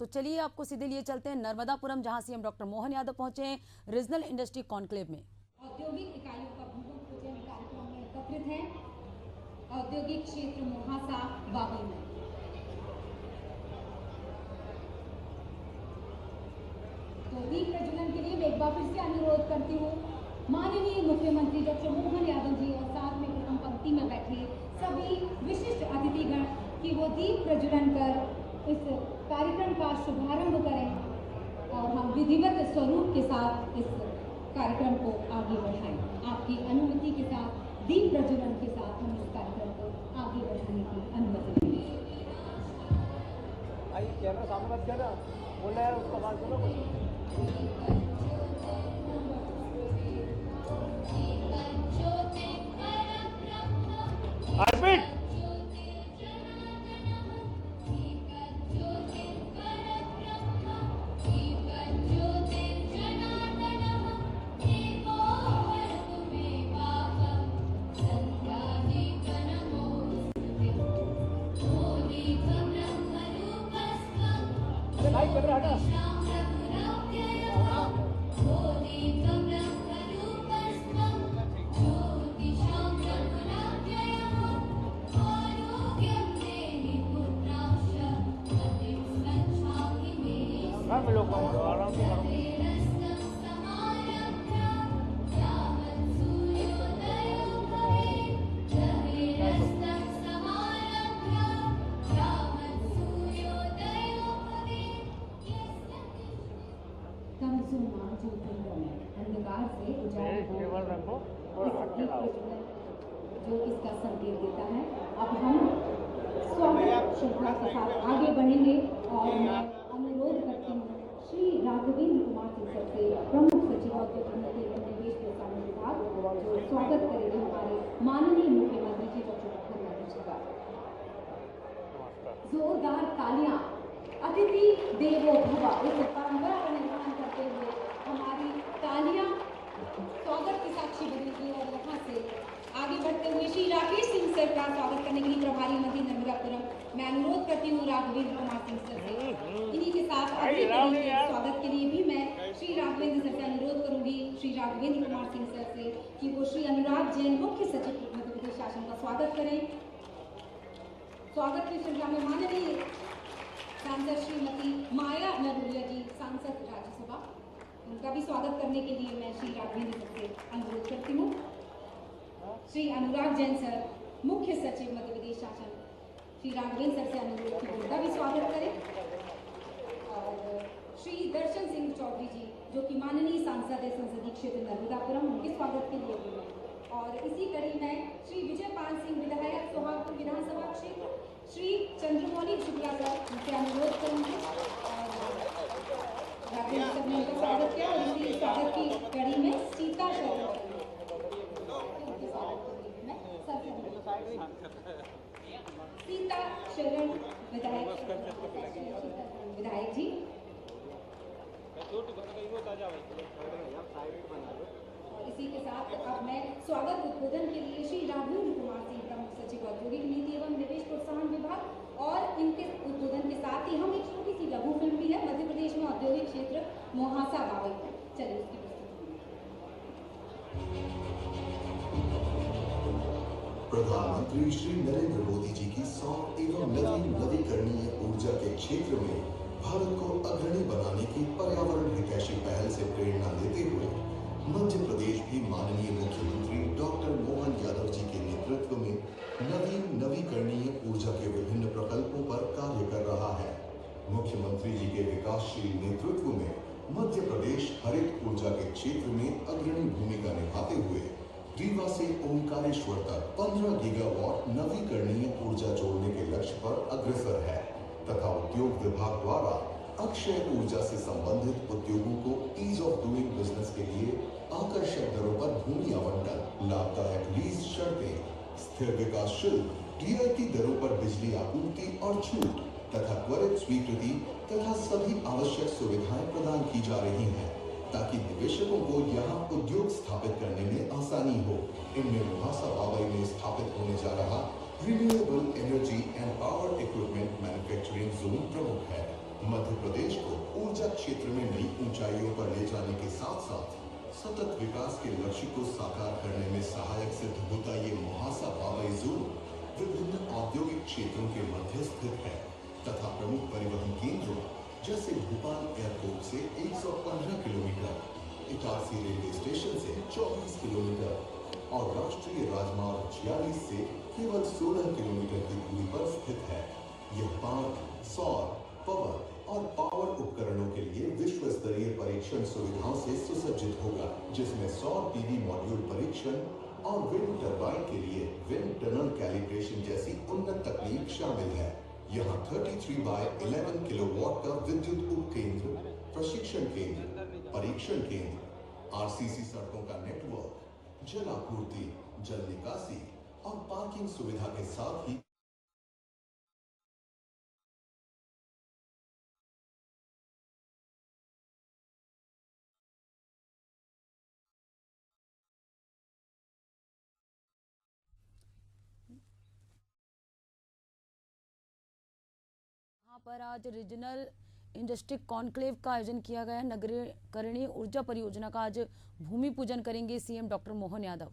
तो चलिए आपको सीधे लिए चलते हैं नर्मदापुरम, जहां सीएम डॉक्टर मोहन यादव पहुंचे हैं रीजनल इंडस्ट्री कॉन्क्लेव में। औद्योगिक इकाइयों का भूमि पूजन कार्यक्रम में एकत्रित है औद्योगिक क्षेत्र मोहासा बाबई में। तो दीप प्रज्वलन के लिए मैं एक बार फिर से अनुरोध करती हूँ माननीय मुख्यमंत्री डॉक्टर मोहन यादव जी और साथ में प्रथम पंक्ति में बैठे सभी विशिष्ट अतिथिगण की वो दीप प्रज्वलन कर इस कार्यक्रम का शुभारंभ करें और हम विधिवत स्वरूप के साथ इस कार्यक्रम को आगे बढ़ाएं। आपकी अनुमति के साथ दीप प्रज्वलन के साथ हम इस कार्यक्रम को आगे बढ़ाने की अनुमति देंगे। कैमरा सामने मत करना, बोलना यार उसका बात करो। अर्पित भाई कैमरा हटा। आराम से अंधकार से उजाला जो इसका संकेत देता है। अब हम स्वागत श्रृंखला के साथ आगे बढ़ेंगे और मैं अनुरोध करती हूँ श्री राघवेंद्र कुमार सिंह सर से, प्रमुख सचिव औद्योगिक नीति एवं निवेश प्रोत्साहन विभाग, जो स्वागत करेंगे हमारे माननीय मुख्यमंत्री जी डॉक्टर मोहन यादव जी का। जोरदार तालियां अतिथि देवो भव इस परंपरा का निर्माण करते हुए हमारी तालियां स्वागत की साक्षी बनेगी। और यहाँ से आगे बढ़ते हुए श्री राकेश सिंह सर का स्वागत करने के लिए प्रभारी मंत्री नर्मदापुरम मैं अनुरोध करती हूँ राघवेंद्र कुमार सिंह सर से। इन्हीं के साथ स्वागत के लिए भी मैं श्री राघवेंद्र सर से अनुरोध करूंगी, श्री राघवेंद्र कुमार सिंह सर से, कि वो श्री अनुराग जैन मुख्य सचिव मध्य प्रदेश शासन का स्वागत करें। स्वागत की श्रृंखला में माननीय सांसद श्रीमती माया नरूरिया जी, सांसद राज्यसभा, उनका भी स्वागत करने के लिए मैं श्री राघवेंद्र सर से अनुरोध करती हूँ। श्री अनुराग जैन सर, मुख्य सचिव मध्य प्रदेश शासन, श्री राघवेंद्र सर से अनुरोध की उनका भी स्वागत करें। और श्री दर्शन सिंह चौधरी जी, जो कि माननीय सांसद है संसदीय क्षेत्र नर्मदापुरम, उनके स्वागत के लिए भी मैं। और इसी कड़ी में श्री विजय पाल सिंह विधायक सोहागपुर विधानसभा क्षेत्र, श्री चंद्रमौली शुक्ला सर, उनसे अनुरोध करेंगे और राघवेंद्र सर ने उनका स्वागत किया। और इसी स्वागत की कड़ी में सीता शरण सीता शरण विधायक जी। और इसी के साथ अब मैं स्वागत उद्बोधन के लिए श्री राघवेंद्र कुमार सिंह, प्रमुख सचिव औद्योगिक नीति एवं निवेश प्रोत्साहन विभाग, और इनके उद्बोधन के साथ ही हम एक छोटी सी लघु फिल्म भी है मध्य प्रदेश में औद्योगिक क्षेत्र मोहासा बाबई। चलिए उसकी प्रधानमंत्री श्री नरेंद्र मोदी जी की सौर एवं नवीकरणीय ऊर्जा के क्षेत्र में भारत को अग्रणी बनाने की पर्यावरण हितैषी पहल से प्रेरणा लेते हुए मध्य प्रदेश भी माननीय मुख्यमंत्री डॉक्टर मोहन यादव जी के नेतृत्व में नवीकरणीय ऊर्जा के विभिन्न प्रकल्पों पर कार्य कर रहा है। मुख्यमंत्री जी के विकासशील नेतृत्व में मध्य प्रदेश हरित ऊर्जा के क्षेत्र में अग्रणी भूमिका निभाते हुए रीवा से ओंकारेश्वर तक 15 गीगावाट नवीकरणीय ऊर्जा जोड़ने के लक्ष्य पर अग्रसर है तथा उद्योग विभाग द्वारा अक्षय ऊर्जा से संबंधित उद्योगों को ईज ऑफ डूइंग बिजनेस के लिए आकर्षक दरों पर भूमि आवंटन, लाभदायक लीज शर्तें, स्थिर विकास शुल्क, रियायती दरों पर बिजली आपूर्ति और छूट तथा त्वरित स्वीकृति तथा सभी आवश्यक सुविधाएं प्रदान की जा रही हैं ताकि निवेशकों को यहाँ उद्योग स्थापित करने में आसानी हो। इनमें मोहासा बाबई में स्थापित होने जा रहा renewable energy and power equipment manufacturing zone प्रमुख है। मध्य प्रदेश को ऊर्जा क्षेत्र में नई ऊंचाइयों पर ले जाने के साथ साथ सतत विकास के लक्ष्य को साकार करने में सहायक सिद्ध होता ये महासा बावई जोन विभिन्न औद्योगिक क्षेत्रों के मध्य स्थित है तथा प्रमुख परिवहन केंद्रों जैसे भोपाल एयरपोर्ट से 115 किलोमीटर, इटारसी रेलवे स्टेशन से 24 किलोमीटर और राष्ट्रीय राजमार्ग 46 से केवल 16 किलोमीटर की दूरी पर स्थित है। यह पार्क सौर, पवन और पावर उपकरणों के लिए विश्व स्तरीय परीक्षण सुविधाओं से सुसज्जित होगा, जिसमें सौर पीवी मॉड्यूल परीक्षण और विंड टरबाइन के लिए विंड टनल कैलिब्रेशन जैसी उन्नत तकनीक शामिल है। यहाँ 33/11 किलोवाट का विद्युत उपकेंद्र, प्रशिक्षण केंद्र, परीक्षण केंद्र, आरसीसी सड़कों का नेटवर्क, जल आपूर्ति, जल निकासी और पार्किंग सुविधा के साथ ही यहाँ पर आज रीजनल इंडस्ट्री कॉन्क्लेव का आयोजन किया गया है। नगरीकरणीय ऊर्जा परियोजना का आज भूमि पूजन करेंगे सीएम डॉक्टर मोहन यादव।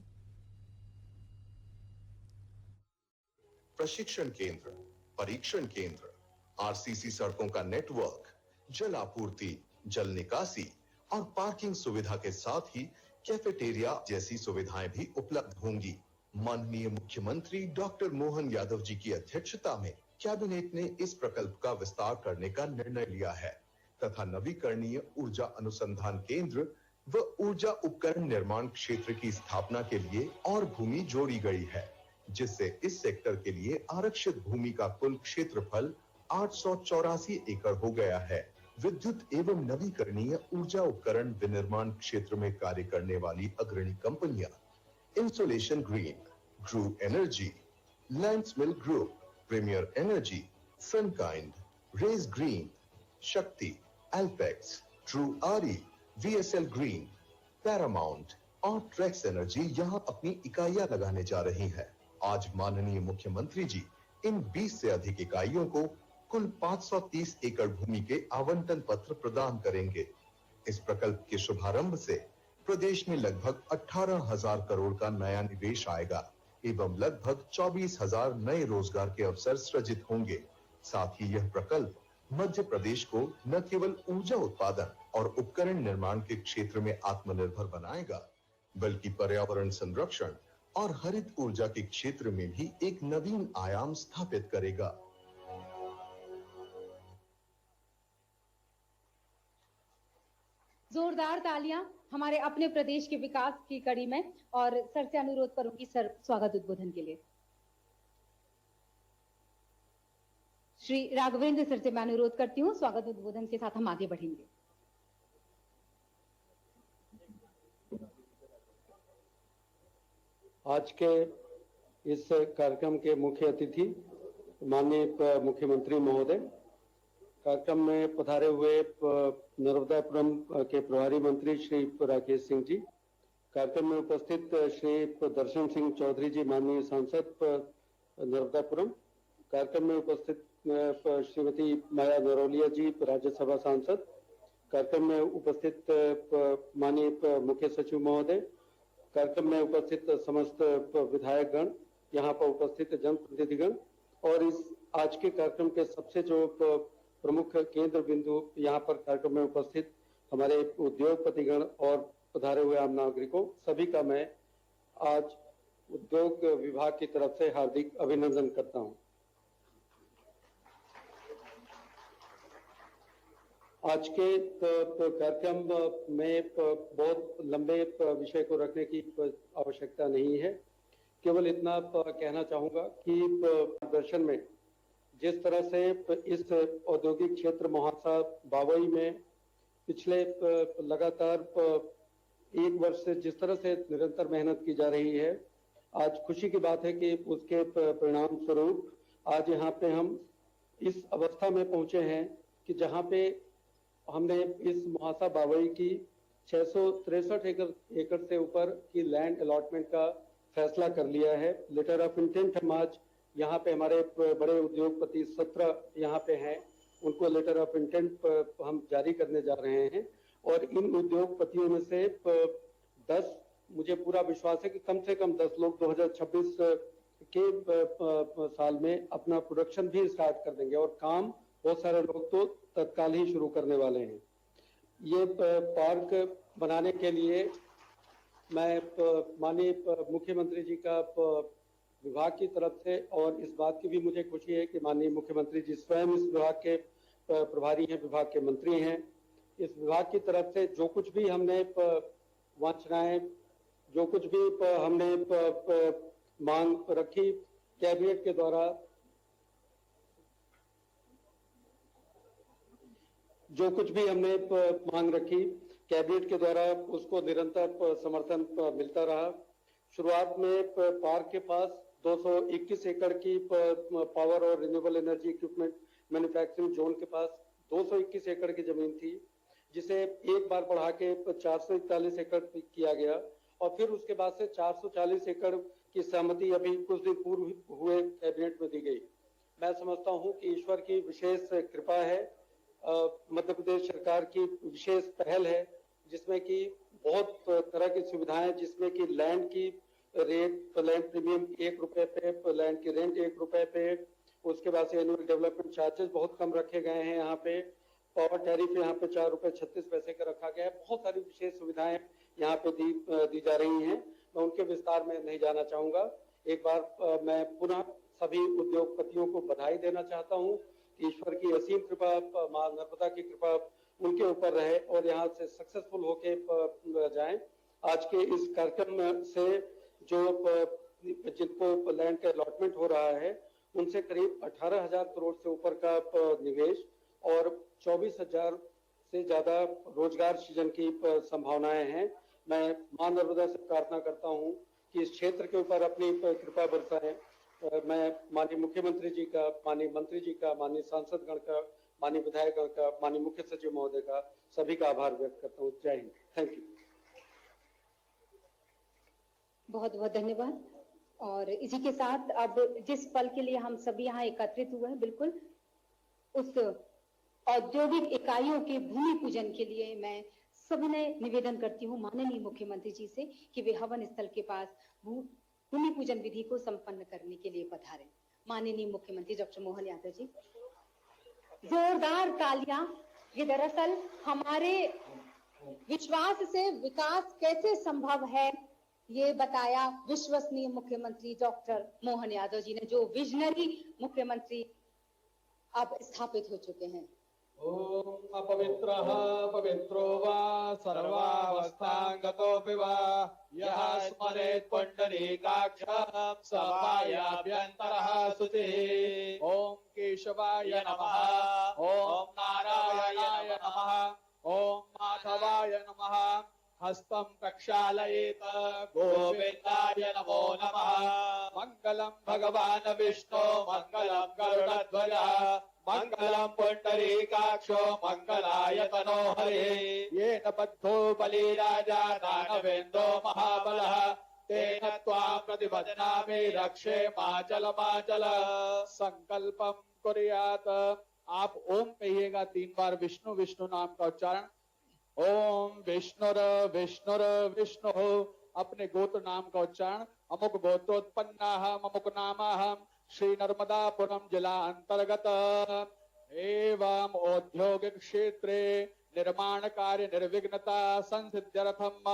प्रशिक्षण केंद्र, परीक्षण केंद्र, आरसीसी सड़कों का नेटवर्क, जल आपूर्ति, जल निकासी और पार्किंग सुविधा के साथ ही कैफेटेरिया जैसी सुविधाएं भी उपलब्ध होंगी। माननीय मुख्यमंत्री डॉक्टर मोहन यादव जी की अध्यक्षता में कैबिनेट ने इस प्रकल्प का विस्तार करने का निर्णय लिया है तथा नवीकरणीय ऊर्जा अनुसंधान केंद्र व ऊर्जा उपकरण निर्माण क्षेत्र की स्थापना के लिए और भूमि जोड़ी गई है, जिससे इस सेक्टर के लिए आरक्षित भूमि का कुल क्षेत्रफल 884 एकड़ हो गया है। विद्युत एवं नवीकरणीय ऊर्जा उपकरण विनिर्माण क्षेत्र में कार्य करने वाली अग्रणी कंपनियां insolation green, Grew energy, Landsmill group, premier energy, Sunkind, Rays green, Shakti, Alpex, true आरी, वीएसएल ग्रीन, पैरामाउंट और ट्रेक्स एनर्जी यहां अपनी इकाइयां लगाने जा रही हैं। आज माननीय मुख्यमंत्री जी इन 20 से अधिक इकाइयों को कुल 530 एकड़ भूमि के आवंटन पत्र प्रदान करेंगे। इस प्रकल्प के शुभारंभ से प्रदेश में लगभग 18,000 करोड़ का नया निवेश आएगा एवं लगभग 24,000 नए रोजगार के अवसर सृजित होंगे। साथ ही यह प्रकल्प मध्य प्रदेश को न केवल ऊर्जा उत्पादन और उपकरण निर्माण के क्षेत्र में आत्मनिर्भर बनाएगा, बल्कि पर्यावरण संरक्षण और हरित ऊर्जा के क्षेत्र में भी एक नवीन आयाम स्थापित करेगा। जोरदार तालियां हमारे अपने प्रदेश के विकास की कड़ी में। और सर से अनुरोध करूंगी सर स्वागत उद्बोधन के लिए। श्री राघवेंद्र सर से मैं अनुरोध करती हूं, स्वागत उद्बोधन के साथ हम आगे बढ़ेंगे। आज के इस कार्यक्रम के मुख्य अतिथि माननीय मुख्यमंत्री महोदय, कार्यक्रम में पधारे हुए नर्मदापुरम के प्रभारी मंत्री श्री राकेश सिंह जी, कार्यक्रम में उपस्थित श्री दर्शन सिंह चौधरी जी माननीय सांसद नर्मदापुरम, कार्यक्रम में उपस्थित श्रीमती माया नरोलिया जी राज्यसभा सांसद, कार्यक्रम में उपस्थित माननीय मुख्य सचिव महोदय, कार्यक्रम में उपस्थित समस्त विधायकगण, यहाँ पर उपस्थित जनप्रतिनिधिगण और इस आज के कार्यक्रम के सबसे जो प्रमुख केंद्र बिंदु यहाँ पर कार्यक्रम में उपस्थित हमारे उद्योगपतिगण और पधारे हुए आम नागरिकों, सभी का मैं आज उद्योग विभाग की तरफ से हार्दिक अभिनंदन करता हूँ। आज के कार्यक्रम में बहुत लंबे विषय को रखने की आवश्यकता नहीं है, केवल इतना कहना चाहूंगा कि प्रदर्शन में जिस तरह से इस औद्योगिक क्षेत्र महासा बावई में पिछले लगातार एक वर्ष से जिस तरह से निरंतर मेहनत की जा रही है, आज खुशी की बात है कि उसके परिणाम स्वरूप आज यहाँ पे हम इस अवस्था में पहुंचे हैं कि जहाँ पे हमने इस महासा बावई की 663 एकड़ से ऊपर की लैंड अलॉटमेंट का फैसला कर लिया है। लेटर ऑफ इंटेंट हम आज यहाँ पे हमारे बड़े उद्योगपति 17 यहाँ पे हैं उनको लेटर ऑफ इंटेंट हम जारी करने जा रहे हैं। और इन उद्योगपतियों में से 10, मुझे पूरा विश्वास है कि कम से कम 10 लोग 2026 के साल में अपना प्रोडक्शन भी स्टार्ट कर देंगे और काम बहुत सारे लोग तो तत्काल ही शुरू करने वाले हैं। ये पार्क बनाने के लिए मैं माननीय मुख्यमंत्री जी का विभाग की तरफ से, और इस बात की भी मुझे खुशी है कि माननीय मुख्यमंत्री जी स्वयं इस विभाग के प्रभारी हैं, विभाग के मंत्री हैं। इस विभाग की तरफ से जो कुछ भी हमने वांछनाएं, जो कुछ भी हमने मांग रखी कैबिनेट के द्वारा, जो कुछ भी हमने मांग रखी कैबिनेट के द्वारा उसको निरंतर समर्थन मिलता रहा। शुरुआत में पार्क के पास 221 एकड़ की पावर और renewable energy equipment manufacturing zone के पास 221 एकड़ की जमीन थी, जिसे एक बार बढ़ा के 441 एकड़ किया गया और फिर उसके बाद से 440 एकड़ की सहमति अभी कुछ दिन पूर्व हुए कैबिनेट में दी गई। मैं समझता हूं कि ईश्वर की विशेष कृपा है, मध्य प्रदेश सरकार की विशेष पहल है, जिसमें कि बहुत तरह की सुविधाएं, जिसमें कि लैंड की रेट, लैंड प्रीमियम 1 रुपए पे, लैंड की रेंट 1 रुपए पे, उसके बाद से एनुअल डेवलपमेंट चार्जेस बहुत कम रखे गए हैं। यहाँ पे पावर टैरिफ यहाँ पे 4 रुपए 36 पैसे का रखा गया है। बहुत सारी विशेष सुविधाएं यहाँ पे दी जा रही हैं। मैं उनके विस्तार में नहीं जाना चाहूंगा। एक बार मैं पुनः सभी उद्योगपतियों को बधाई देना चाहता हूँ। ईश्वर की असीम कृपा, मां नर्मदा की कृपा उनके ऊपर रहे और यहाँ से सक्सेसफुल होके जाएं। आज के इस कार्यक्रम से जो जिनको लैंड का अलॉटमेंट हो रहा है, उनसे करीब 18,000 करोड़ से ऊपर का निवेश और 24,000 से ज्यादा रोजगार सृजन की संभावनाएं हैं। मैं मां नर्मदा से प्रार्थना करता हूं कि इस क्षेत्र के ऊपर अपनी कृपा बरसाएं। मैं माननीय मुख्यमंत्री जी का, माननीय मंत्री जी का, माननीय सांसद गण का, माननीय विधायक गण का, माननीय मुख्य सचिव महोदय का, सभी का आभार व्यक्त करता हूँ। जय हिंद। Thank you. बहुत बहुत धन्यवाद। और इसी के साथ अब जिस पल के लिए हम सभी यहाँ एकत्रित हुए हैं, बिल्कुल उस औद्योगिक इकाइयों के भूमि पूजन के लिए मैं सविनय निवेदन करती हूँ माननीय मुख्यमंत्री जी से कि वे हवन स्थल के पास भूमि पूजन विधि को संपन्न करने के लिए पधारें। माननीय मुख्यमंत्री डॉक्टर मोहन यादव जी, जोरदार तालियां। ये दरअसल हमारे विश्वास से विकास कैसे संभव है, ये बताया विश्वसनीय मुख्यमंत्री डॉक्टर मोहन यादव जी ने, जो विजनरी मुख्यमंत्री अब स्थापित हो चुके हैं। ओम अपवित्रः पवित्रो वा सर्वावस्थांगतोऽपि वा यः स्मरेत् पुण्डरीकाक्षं स वायाभ्यन्तरः शुचिः। ओम केशवाय नमः, ओम नारायणाय नमः, ओम माधवाय नमः। हस्तं प्रक्षालयेत गोविन्दाय नमो नमः। मंगलम भगवान् विष्णु, मंगलम गरुडध्वज, मंगलम पुंडरीकाक्षो, मंगलाय तनोहरे। येन बद्धो बलिराजा दानवेन्द्रो महाबलः, तेन त्वां प्रतिपद्नामि रक्षे माचल माचल। संकल्पम कुर्यात्। आप ओम कहिएगा 3 बार विष्णु विष्णु नाम का उच्चारण। ओम विष्णुर विष्णुर विष्णु। अपने गोत्र नाम का उच्चारण। अमुक गोत्रोत्पन्नाहम अमुक नामाहम श्री नर्मदापुरम जिला अंतर्गत एवं औद्योगिक क्षेत्रे निर्माण कार्य निर्विघ्नता संसिद्ध्यर्थम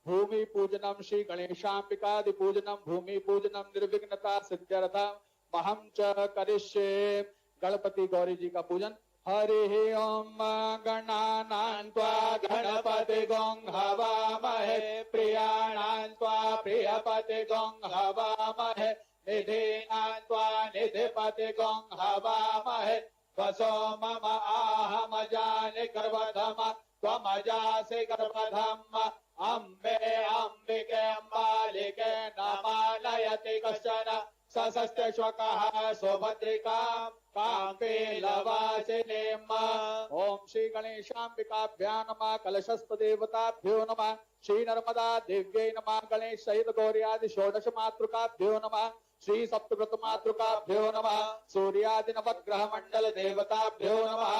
भूमि पूजनम श्री गणेशांबिकादि पूजनम भूमि पूजनम निर्विघ्नता सिद्ध्यर्थम महम च करिष्ये। गणपति गौरी जी का पूजन। हरि ओम गणानां त्वा गणपतिगं हवामहे, प्रियाणां त्वा प्रियपतिगं हवामहे, निधीनां त्वा निधिपतिगं हवामहे। वसो मम आहमजानि गर्भधम त्वमजासि गर्भधम। अम्बे अम्बिके अम्बालिके न मानयति कश्चन सशस्त्र श्वकः सौभद्रिकां काम्पे लवासिनीम् ओम श्री गणेशाम्बिकाभ्यां नमः कलशस्थ देवताभ्यो नमः श्री नर्मदा देव्यै नमः गणेश सहित गौर्यादि षोडश मातृकाभ्यो नमः श्री सप्तव्रत मातृकाभ्यो नमः सूर्यादि नवग्रह मंडल देवताभ्यो नमः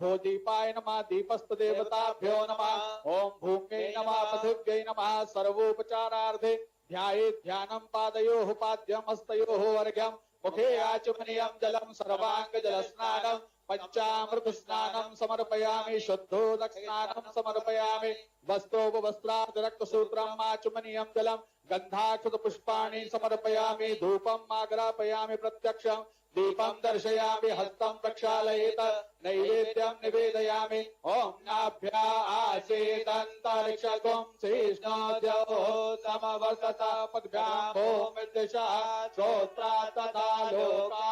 भूदीपाय नमः दीपस्थ देवताभ्यो नमः ओम भूम्यै नमः पृथिव्यै नमः सर्वोपचारार्थे ध्यायेत् ध्यानं पादयोः पाद्यं हस्तयोः अर्घ्यं मुखे आचमनीयं जलं सर्वांग जल स्नानं पंचामृत स्नानं समर्पयामि शुद्धोदक स्नानं समर्पयामि वस्त्रोपवस्त्रात् रक्तसूत्रम् आचमनीयं जलं गन्धाक्षत पुष्पाणि समर्पयामि धूपम् आग्रापयामि प्रत्यक्षं दीपं दर्शयामि हस्तं प्रक्षालयेत नैवेद्यं निवेदयामि ओम नाभ्या आसीदन्तरिक्षगुं श्रीष्णोद्यो समवर्तत पद्भ्यां ओम दिशा श्रोत्रा तथा लोका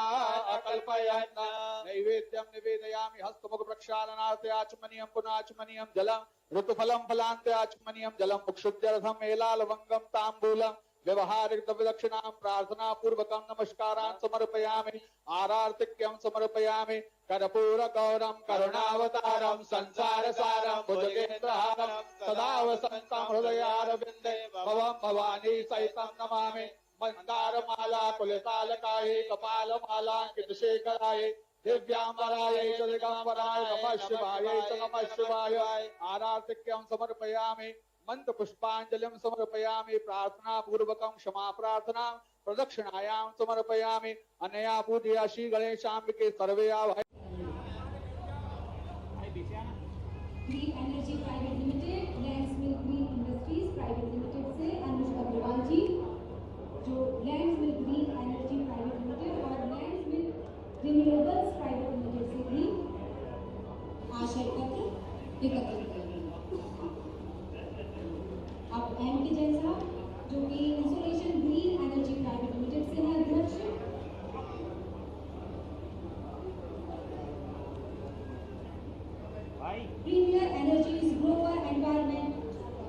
अकल्पयन् नैवेद्यं निवेदयामि हस्तमुख प्रक्षालनार्थे आचमनीयं पुनाचमनीयं जलं ऋतुफलं फलान्ते आचमनीयं जलं मुक्षुद्यर्थं एलालवङ्गं ताम्बूलं व्यवहारिक दक्षिणां प्रार्थना पूर्वकं नमस्कारान् समर्पयामि आरार्तिक्यं समर्पयामि कर्पूर गौरं करुणावतारं संसार सारं भुजगेन्द्रहारं सदा वसन्तं हृदयारविन्दे भवं भवानी सहितं नमामि मंदारमाला कुलतालकायै कपालमालाङ्कितशेखरायै दिव्याम्बरायै च दिगम्बराय नमः शिवायै च नमः शिवाय आरार्तिक्यं समर्पयामि मंद पुष्पांजलिं समर्पयामि प्रार्थना पूर्वकं क्षमा प्रार्थना प्रदक्षिणायां समर्पयामि अनया पूजया श्री गणेशाम्बिके सर्वे आवाहयामि green energy private limited Landsmill green industries private limited से अनुज अग्रवाल जी जो Landsmill green energy private limited और लैंड्समिल रिन्यूएबल्स प्राइवेट लिमिटेड से भी आशय पत्र एकत्रित करेंगे। अब एम के जैसा जो कि insulation green energy private limited से है अध्यक्ष premier energies global environment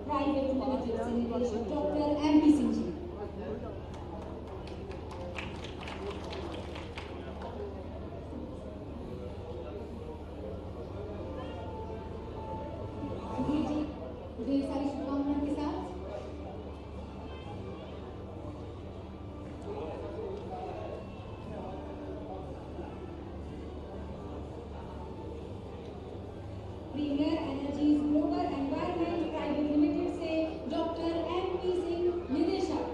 private limited से निदेशक doctor M P Singh ji. ढेर सारी शुभकामनाओं के साथ premier energies global environment private limited से डॉक्टर एम पी सिंह निदेशक।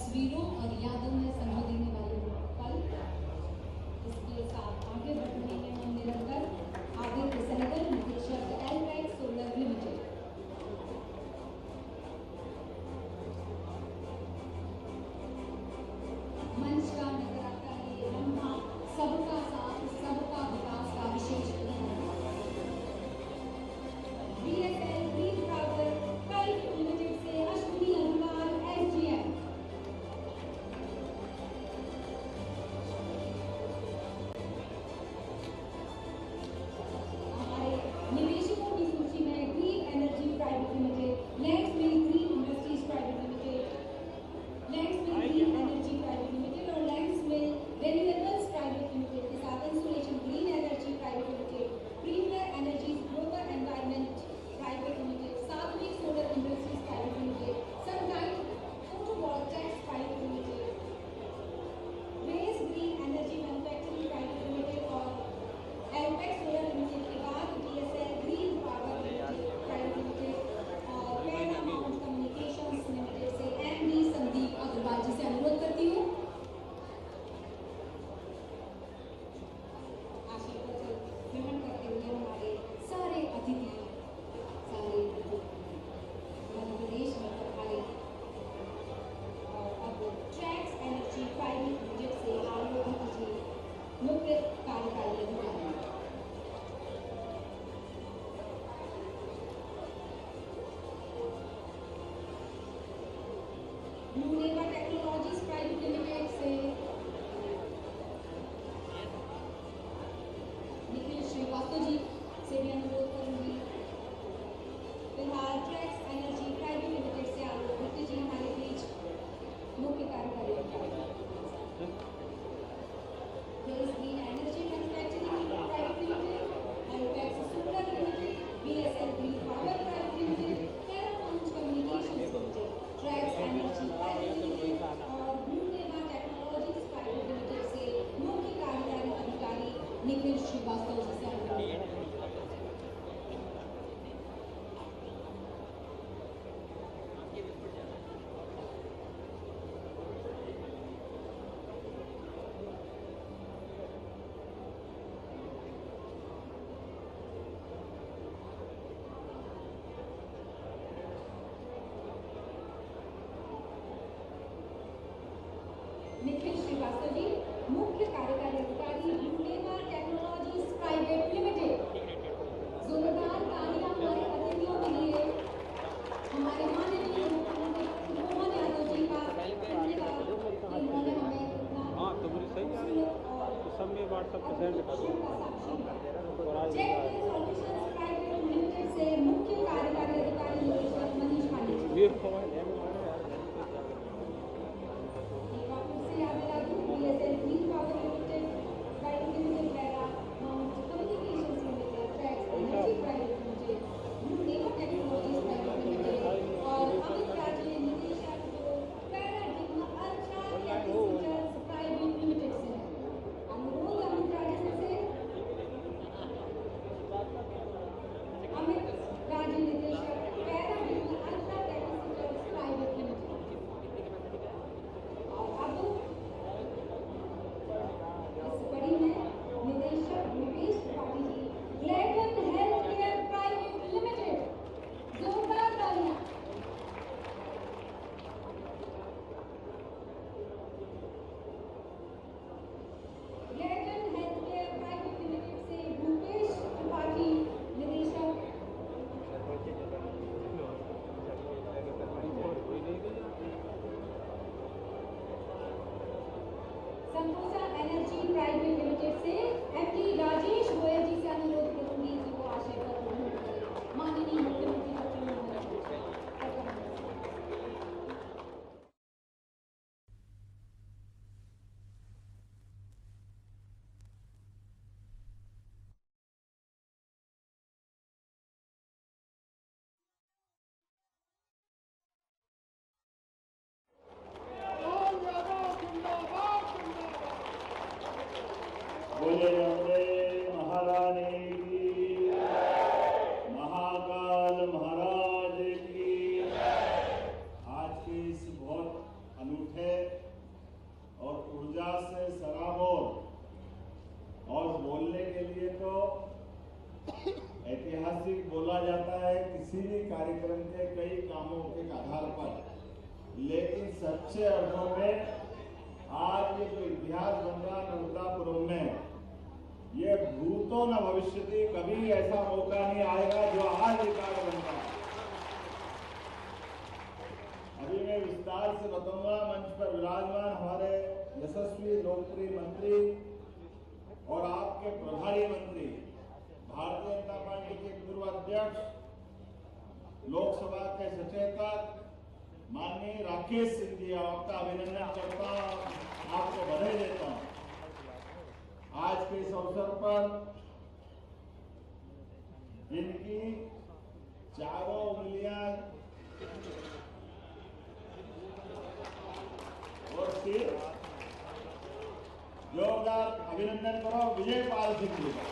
तस्वीरों और यादों में समझ देने वाले पल। इसके साथ आगे बढ़ रहे हैं हम निरंतर आदित्य सहगल, निदेशक एलपैक्स सोलर लिमिटेड। मंच का नजर आता है ये लम्हा सबका साथ सबका विकास का विशेष BSL green power private limited से अश्विनी अग्रवाल SGM। हमारे निवेशकों की सूची में green energy private limited, Landsmill green industries private limited, Landsmill green energy private limited और Landsmill renewables private limited के साथ insulation green energy private limited, premier energies global environment private limited, Satvik solar industries private limited, sunlight photovoltaics private limited, Rays green energy manufacturing private limited और एलपैक्स solar limited के बाद BSL green power limited private limited और Paramount communications limited से MD Sandeep Agarwal जी से अनुरोध करती हूँ आशीर्वाद ग्रहण करते हुए हमारे सारे अतिथि, सारे मध्य प्रदेश में पधारे और अब ट्रैक्स एनर्जी प्राइवेट लिमिटेड से आलोक जी मुख्य कार्यकारी अधिकारी। ब्लूनेवा टेक्नोलॉजीज प्राइवेट लिमिटेड से निखिल श्रीवास्तव जी से भी अनुरोध करूंगी। फिलहाल ट्रैक्स एनर्जी प्राइवेट लिमिटेड से आलोक भट्ट जी हमारे बीच मुख्य कार्यकारी अधिकारी। Green energy manufacturing private limited, Alpex solar limited, BSL green power private limited, Paramount communications limited, Trex energy private limited और ब्लूनेवा टेक्नोलॉजीज बोला जाता है किसी भी कार्यक्रम के कई कामों के आधार पर, लेकिन सच्चे अर्थों में आज ये जो इतिहास बन रहा नर्मदापुरम में, ये भूतो न भविष्यति, कभी ऐसा मौका नहीं आएगा जो आज रिकॉर्ड बन रहा है। अभी मैं विस्तार से बताऊंगा। मंच पर विराजमान हमारे यशस्वी लोकप्रिय मंत्री और आपके प्रभारी मंत्री, भारतीय जनता पार्टी के पूर्व अध्यक्ष, लोकसभा के सचेतक माननीय राकेश सिंह जी, आपका अभिनंदन करता हूं, आपको बधाई देता हूं। आज के इस अवसर पर जिनकी चारों उंगलियां और सिर, जोरदार अभिनंदन करो विजय पाल सिंह जी का।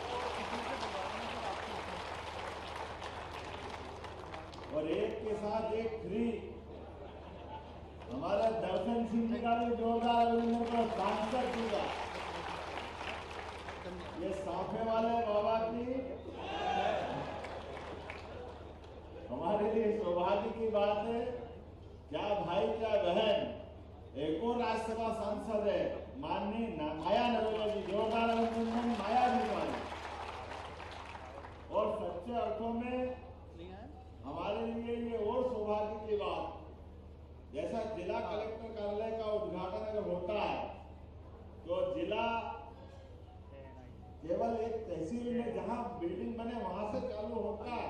और एक के साथ एक फ्री हमारे दर्शन सिंह जी का भी जोरदार अभिनंदन करो, सांसद जी का। ये साफे वाले बाबा की हमारे लिए सौभाग्य की बात है। क्या भाई क्या बहन, एक और राज्यसभा सांसद है माननीय माया नरोला जी, जोरदार अभिनंदन माया जी का। और सच्चे अर्थों में हमारे लिए ये और सौभाग्य की बात, जैसा जिला कलेक्टर कार्यालय का उद्घाटन अगर होता है तो जिला केवल एक तहसील में जहां बिल्डिंग बने वहां से चालू होता है,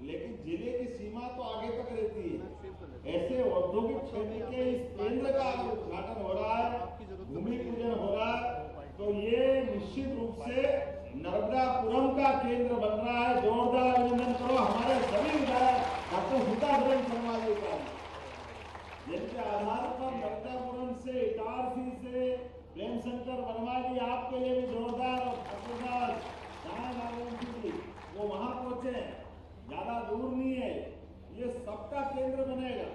लेकिन जिले की सीमा तो आगे तक रहती है। ऐसे औद्योगिक क्षेत्र के इस केंद्र का उद्घाटन हो रहा है, भूमि पूजन हो रहा है, तो ये निश्चित रूप से नर्मदापुरम का केंद्र बन रहा है। जोरदार अभिनंदन करो हमारे सभी विधायक डॉक्टर सीतारमण शर्मा जी का, जिनके आधार पर नर्मदापुरम से, इटारसी से प्रेम शंकर वर्मा जी, आपके लिए भी जोरदार, और जी वो वहां पहुंचे, ज्यादा दूर नहीं है, ये सबका केंद्र बनेगा।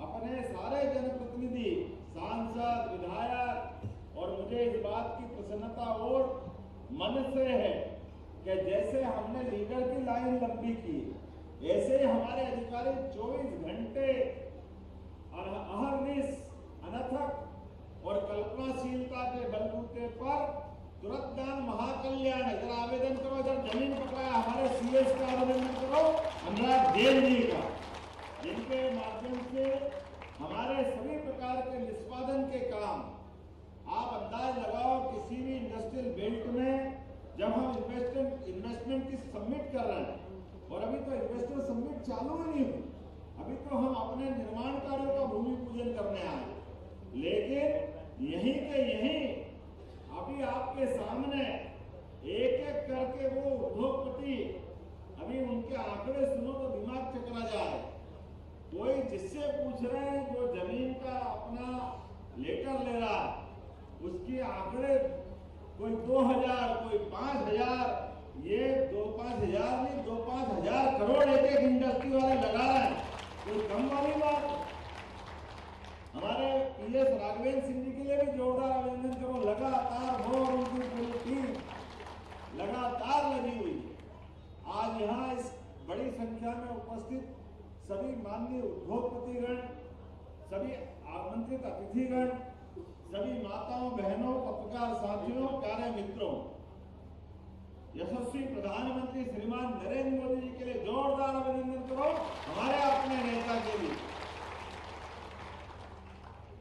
अपने सारे जनप्रतिनिधि, सांसद, विधायक, और मुझे इस बात की प्रसन्नता और मन से है कि जैसे हमने लीडर की लाइन लंबी की, ऐसे ही हमारे अधिकारी 24 घंटे अहर्निश, अनथक और कल्पनाशीलता के बलबूते पर तुरंत दान महाकल्याण, इधर आवेदन करो, इधर जमीन पकड़ाया, हमारे सीएस का आवेदन करो, अनुराग जैन जी का, जिनके माध्यम से हमारे सभी प्रकार के निष्पादन के काम, आप अंदाज लगाओ किसी भी इंडस्ट्रियल बेल्ट में जब हम इन्वेस्टमेंट की सबमिट कर रहे हैं, और अभी तो इन्वेस्टर सबमिट चालू ही नहीं हुई, अभी तो हम अपने निर्माण कार्यों का भूमि पूजन करने आए, लेकिन यहीं के यहीं अभी आपके सामने एक एक करके वो उद्योगपति, अभी उनके आंकड़े सुनो तो दिमाग चकरा जाए। कोई जिससे पूछ रहे हैं जो जमीन का अपना लेटर ले रहा है, उसकी आंकड़े कोई 2000, कोई 5000, ये 2-5 नहीं, 2-5 करोड़ एक इंडस्ट्री वाले लगा रहे हैं, कोई कम वाली बात। हमारे पीएस राघवेंद्र सिंह जी के लिए भी जोरदार अभिनंदन करो, लगातार वो और उनकी पूरी टीम लगातार लगी हुई है। आज यहाँ इस बड़ी संख्या में उपस्थित सभी माननीय उद्योगपतिगण, सभी आमंत्रित अतिथिगण, सभी माताओं, बहनों, पत्रकार साथियों, कार्य मित्रों, यशस्वी प्रधानमंत्री श्रीमान नरेंद्र मोदी जी के लिए जोरदार अभिनंदन करो, हमारे अपने नेता के लिए,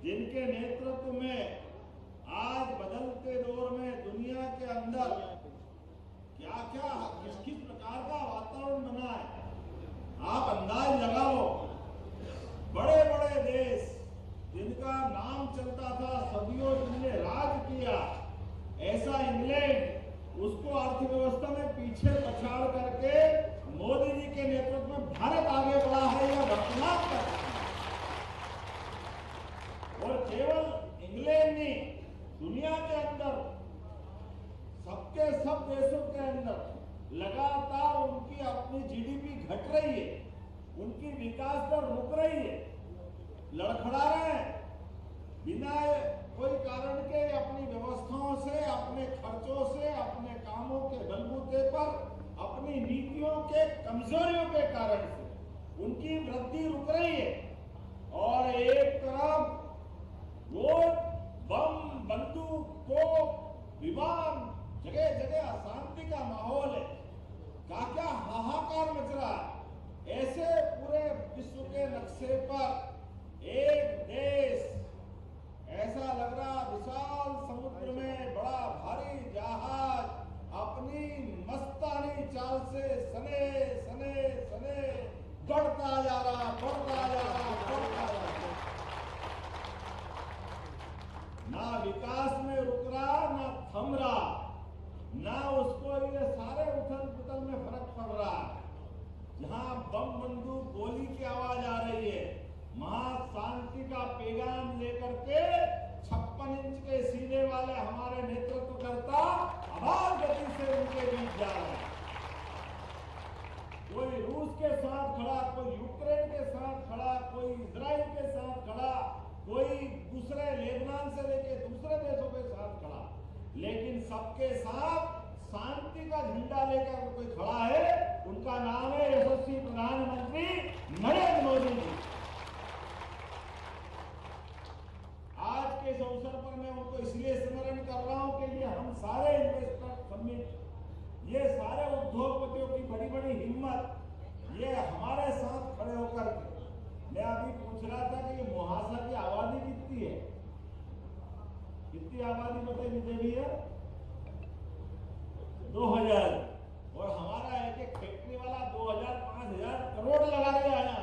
जिनके नेतृत्व में आज बदलते दौर में दुनिया के अंदर क्या क्या किस किस प्रकार का वातावरण बना है, आप अंदाज लगाओ। बड़े बड़े देश जिनका नाम चलता था, सदियों जिनने राज किया, ऐसा इंग्लैंड, उसको अर्थव्यवस्था में पीछे पछाड़ करके मोदी जी के नेतृत्व में भारत आगे बढ़ा है, यह वर्तमान का। और केवल इंग्लैंड नहीं, दुनिया के अंदर सबके सब देशों के अंदर लगातार उनकी अपनी जीडीपी घट रही है, उनकी विकास दर रुक रही है, लड़खड़ा रहे हैं, बिना कोई कारण के अपनी व्यवस्थाओं से, अपने खर्चों से, अपने कामों के बलबूते पर अपनी नीतियों के कमजोरियों के कारण से उनकी वृद्धि रुक रही है और एक तरफ रोज बम, बंदूक, तोप, विमान, जगह जगह अशांति का माहौल है। क्या हाहाकार मच रहा है। ऐसे पूरे विश्व के नक्शे पर एक देश ऐसा लग रहा विशाल समुद्र में बड़ा भारी जहाज अपनी मस्तानी चाल से सने सने सने बढ़ता जा रहा, बढ़ता जा रहा, बढ़ता जा रहा। ना विकास में रुक रहा, ना थम रहा, ना उसको ये सारे उथल पुथल में फर्क पड़ रहा है। जहां बम, बंदूक, गोली की आवाज आ रही है, महाशांति का पैगाम लेकर के 56 इंच के सीने वाले हमारे नेतृत्वकर्ता अपार गति से उनके बीच जा रहे हैं। कोई रूस के साथ खड़ा, कोई यूक्रेन के साथ खड़ा, कोई इजराइल के साथ खड़ा, कोई दूसरे लेबनान से लेके दूसरे देशों के साथ खड़ा, लेकिन सबके साथ शांति का झंडा लेकर कोई खड़ा है, उनका नाम है यशस्वी प्रधानमंत्री नरेंद्र मोदी जी। आज के इस अवसर पर मैं उनको इसलिए स्मरण कर रहा हूं कि ये हम सारे इन्वेस्टर समिट, ये सारे उद्योगपतियों की बड़ी बड़ी हिम्मत, ये हमारे साथ खड़े होकर के, मैं अभी पूछ रहा था कि ये मुहासा की आबादी कितनी है, कितनी आबादी बताइए मुझे भैया? 2000, और हमारा एक फैक्ट्री वाला 2000-5000 करोड़ लगा दिया है।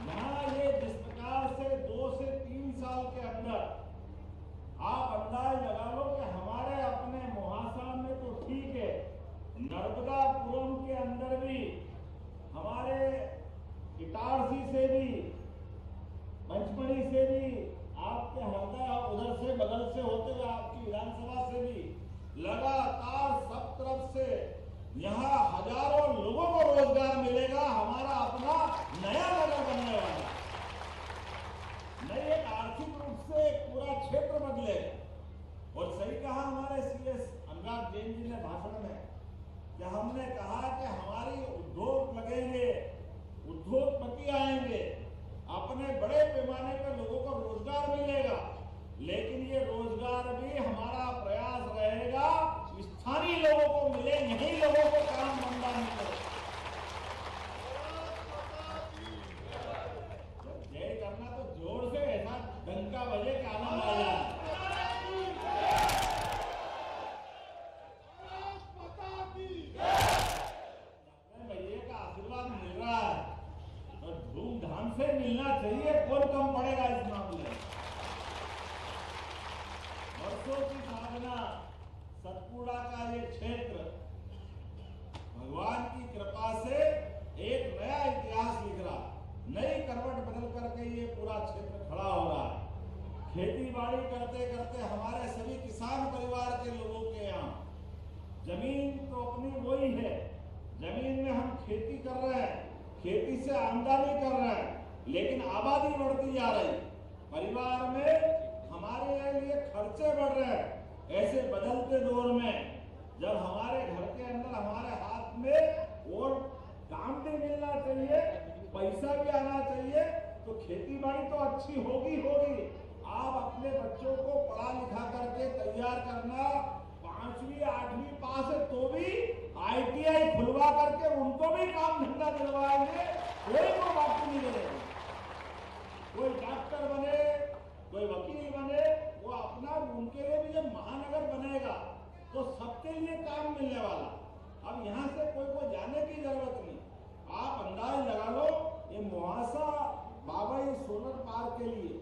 यहाँ ये जिस प्रकार से 2 से 3 साल के अंदर आप अंदाज लगा लो कि हमारे अपने मुहासा में तो ठीक है, नर्मदापुरम के अंदर भी, हमारे इटारसी से भी, पंचमढ़ी से भी, आपके हरदा उधर से बगल से होते हुए आपकी विधानसभा से भी लगातार सब तरफ से यहाँ हजारों लोगों को रोजगार मिलेगा। हमारा अपना नया नगर बनने वाला है। नई एक आर्थिक रूप से एक पूरा क्षेत्र बदलेगा। और सही कहा हमारे सीएस अनुराग जैन जी ने भाषण में कि हमने कहा कि हमारी उद्योग लगेंगे, उद्योगपति आएंगे, अपने बड़े पैमाने पर लोगों को रोजगार मिलेगा, लेकिन ये रोजगार भी हमारा प्रयास रहेगा स्थानीय लोगों को मिले, यही लोगों को काम धंधा मिले। जब जय करना तो जोर से ऐसा डंका बजे का आनंद आ जाए। भैया का आशीर्वाद मिल रहा है और धूमधाम से मिलना चाहिए, कौन कम पड़ेगा इस मामले में। वर्षों की साधना, सतपुड़ा का ये क्षेत्र भगवान की कृपा से एक नया इतिहास लिख रहा, नई करवट बदल करके ये पूरा क्षेत्र खड़ा हो रहा है। खेती बाड़ी करते करते हमारे सभी किसान परिवार के लोगों के यहाँ जमीन तो अपनी वही है, जमीन में हम खेती कर रहे हैं, खेती से आमदनी कर रहे हैं, लेकिन आबादी बढ़ती जा रही, परिवार में हमारे लिए खर्चे बढ़ रहे हैं। ऐसे बदलते दौर में जब हमारे घर के अंदर हमारे हाथ में और काम भी मिलना चाहिए, पैसा भी आना चाहिए, तो खेती बाड़ी तो अच्छी होगी होगी। आप अपने बच्चों को पढ़ा लिखा करके तैयार करना, 5वीं 8वीं पास है तो भी ITI खुलवा करके उनको भी काम धंधा दिलवाएंगे, कोई को बाकी नहीं रहेगी। कोई डॉक्टर बने, कोई वकील बने, वो अपना, उनके लिए भी जब महानगर बनेगा तो सबके लिए काम मिलने वाला। अब यहाँ से कोई को जाने की जरूरत नहीं। आप अंदाज लगा लो ये मुहासा बाबई सोलर पार्क के लिए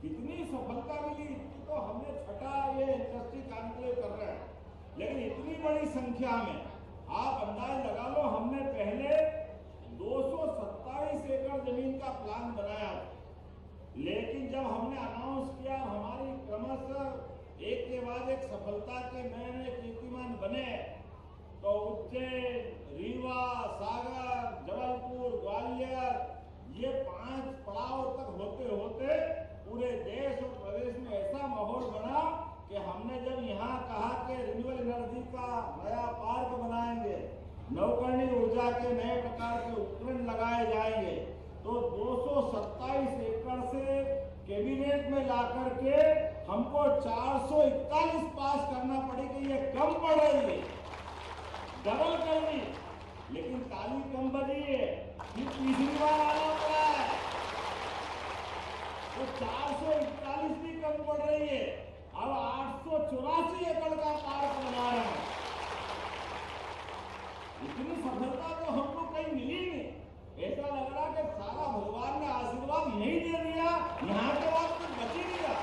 कितनी सफलता मिली, तो हमने छठा ये इंडस्ट्री कॉन्क्लेव कर रहे हैं, लेकिन इतनी बड़ी संख्या में आप अंदाज लगा लो। हमने पहले 227 एकड़ जमीन का प्लान बनाया, लेकिन जब हमने अनाउंस किया, हमारी क्रमशः एक के बाद एक सफलता के नए कीर्तिमान बने, तो उज्जैन, रीवा, सागर, जबलपुर, ग्वालियर, ये 5 पड़ाव तक होते होते पूरे देश और प्रदेश में ऐसा माहौल बना कि हमने जब यहाँ कहा कि रिन्यूएबल एनर्जी का का नया पार्क बनाएंगे, नवकरणीय ऊर्जा के नए प्रकार के उपकरण लगाए जाएंगे, तो 227 एकड़ से कैबिनेट में ला करके हमको 441 पास करना पड़ेगी। ये कम पड़ रही है, डबल करनी, लेकिन ताली कम बजी है, फिर तीसरी बार आना पड़ा है, तो 441 भी कम पड़ रही है। अब 884 एकड़ का पार्क बना रहे हैं। इतनी सफलता तो हमको कहीं मिली नहीं। ऐसा लग रहा कि सारा भगवान ने आशीर्वाद यही दे दिया, यहाँ के बाद कुछ बच ही नहीं रहा।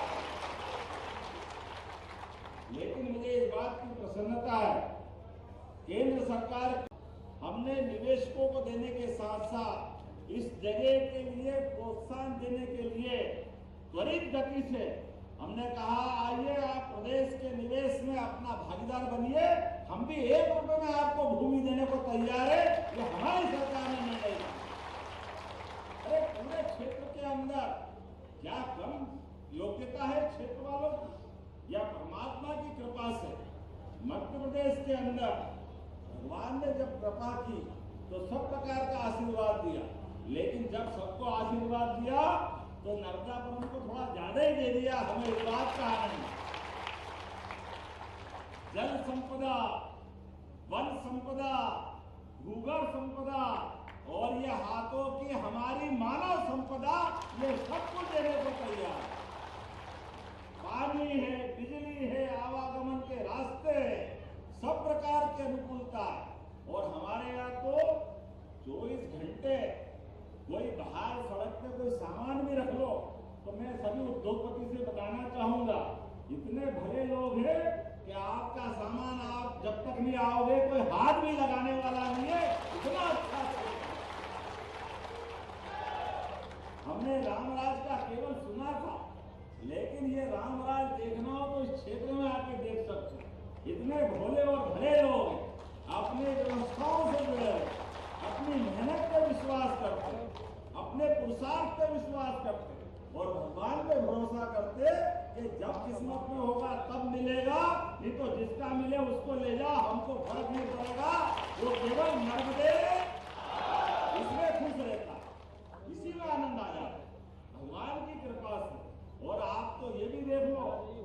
लेकिन मुझे इस बात की प्रसन्नता है, केंद्र सरकार हमने निवेशकों को देने के साथ साथ इस जगह के लिए प्रोत्साहन देने के लिए त्वरित गति से हमने कहा, आइए आप प्रदेश के निवेश में अपना भागीदार बनिए, हम भी 1 रुपए में आपको भूमि देने को तैयार है। ये हमारी सरकार ने निर्णय लिया। अरे पूरे क्षेत्र के अंदर क्या कम योग्यता है क्षेत्र वालों की, या परमात्मा की कृपा से मध्य प्रदेश के अंदर भगवान ने जब कृपा की तो सब प्रकार का आशीर्वाद दिया, लेकिन जब सबको आशीर्वाद दिया तो नर्मदापुरम को थोड़ा ज्यादा ही दे दिया। हमें इस बात का आनंद, जल संपदा, वन संपदा, भूगर्भ संपदा और ये हाथों की हमारी मानव संपदा, ये सब कुछ देने को तैयार। पानी है, बिजली है, आवागमन के रास्ते, सब प्रकार की अनुकूलता। और हमारे यहाँ तो 24 घंटे कोई बाहर सड़क पे कोई सामान भी रख लो तो मैं सभी उद्योगपति से बताना चाहूंगा, इतने भले लोग हैं कि आपका सामान आप जब तक नहीं आओगे कोई हाथ भी लगाने वाला नहीं है, इतना अच्छा चलता है। हमने रामराज का केवल सुना था, लेकिन ये रामराज देखना हो तो इस क्षेत्र में आके देख सकते हो। इतने भोले और भले लोग हैं, अपने व्यवस्थाओं से जुड़े, अपनी मेहनत पे विश्वास करते, अपने पुरुषार्थ पे विश्वास करते और भगवान पे भरोसा करते कि जब किस्मत में होगा तब मिलेगा, नहीं तो जिसका मिले उसको ले जा, हमको फर्क नहीं पड़ेगा। वो केवल नर्मदे इसमें खुश रहता, इसी में आनंद आ जाता है भगवान की कृपा से। और आप तो ये भी देख लो,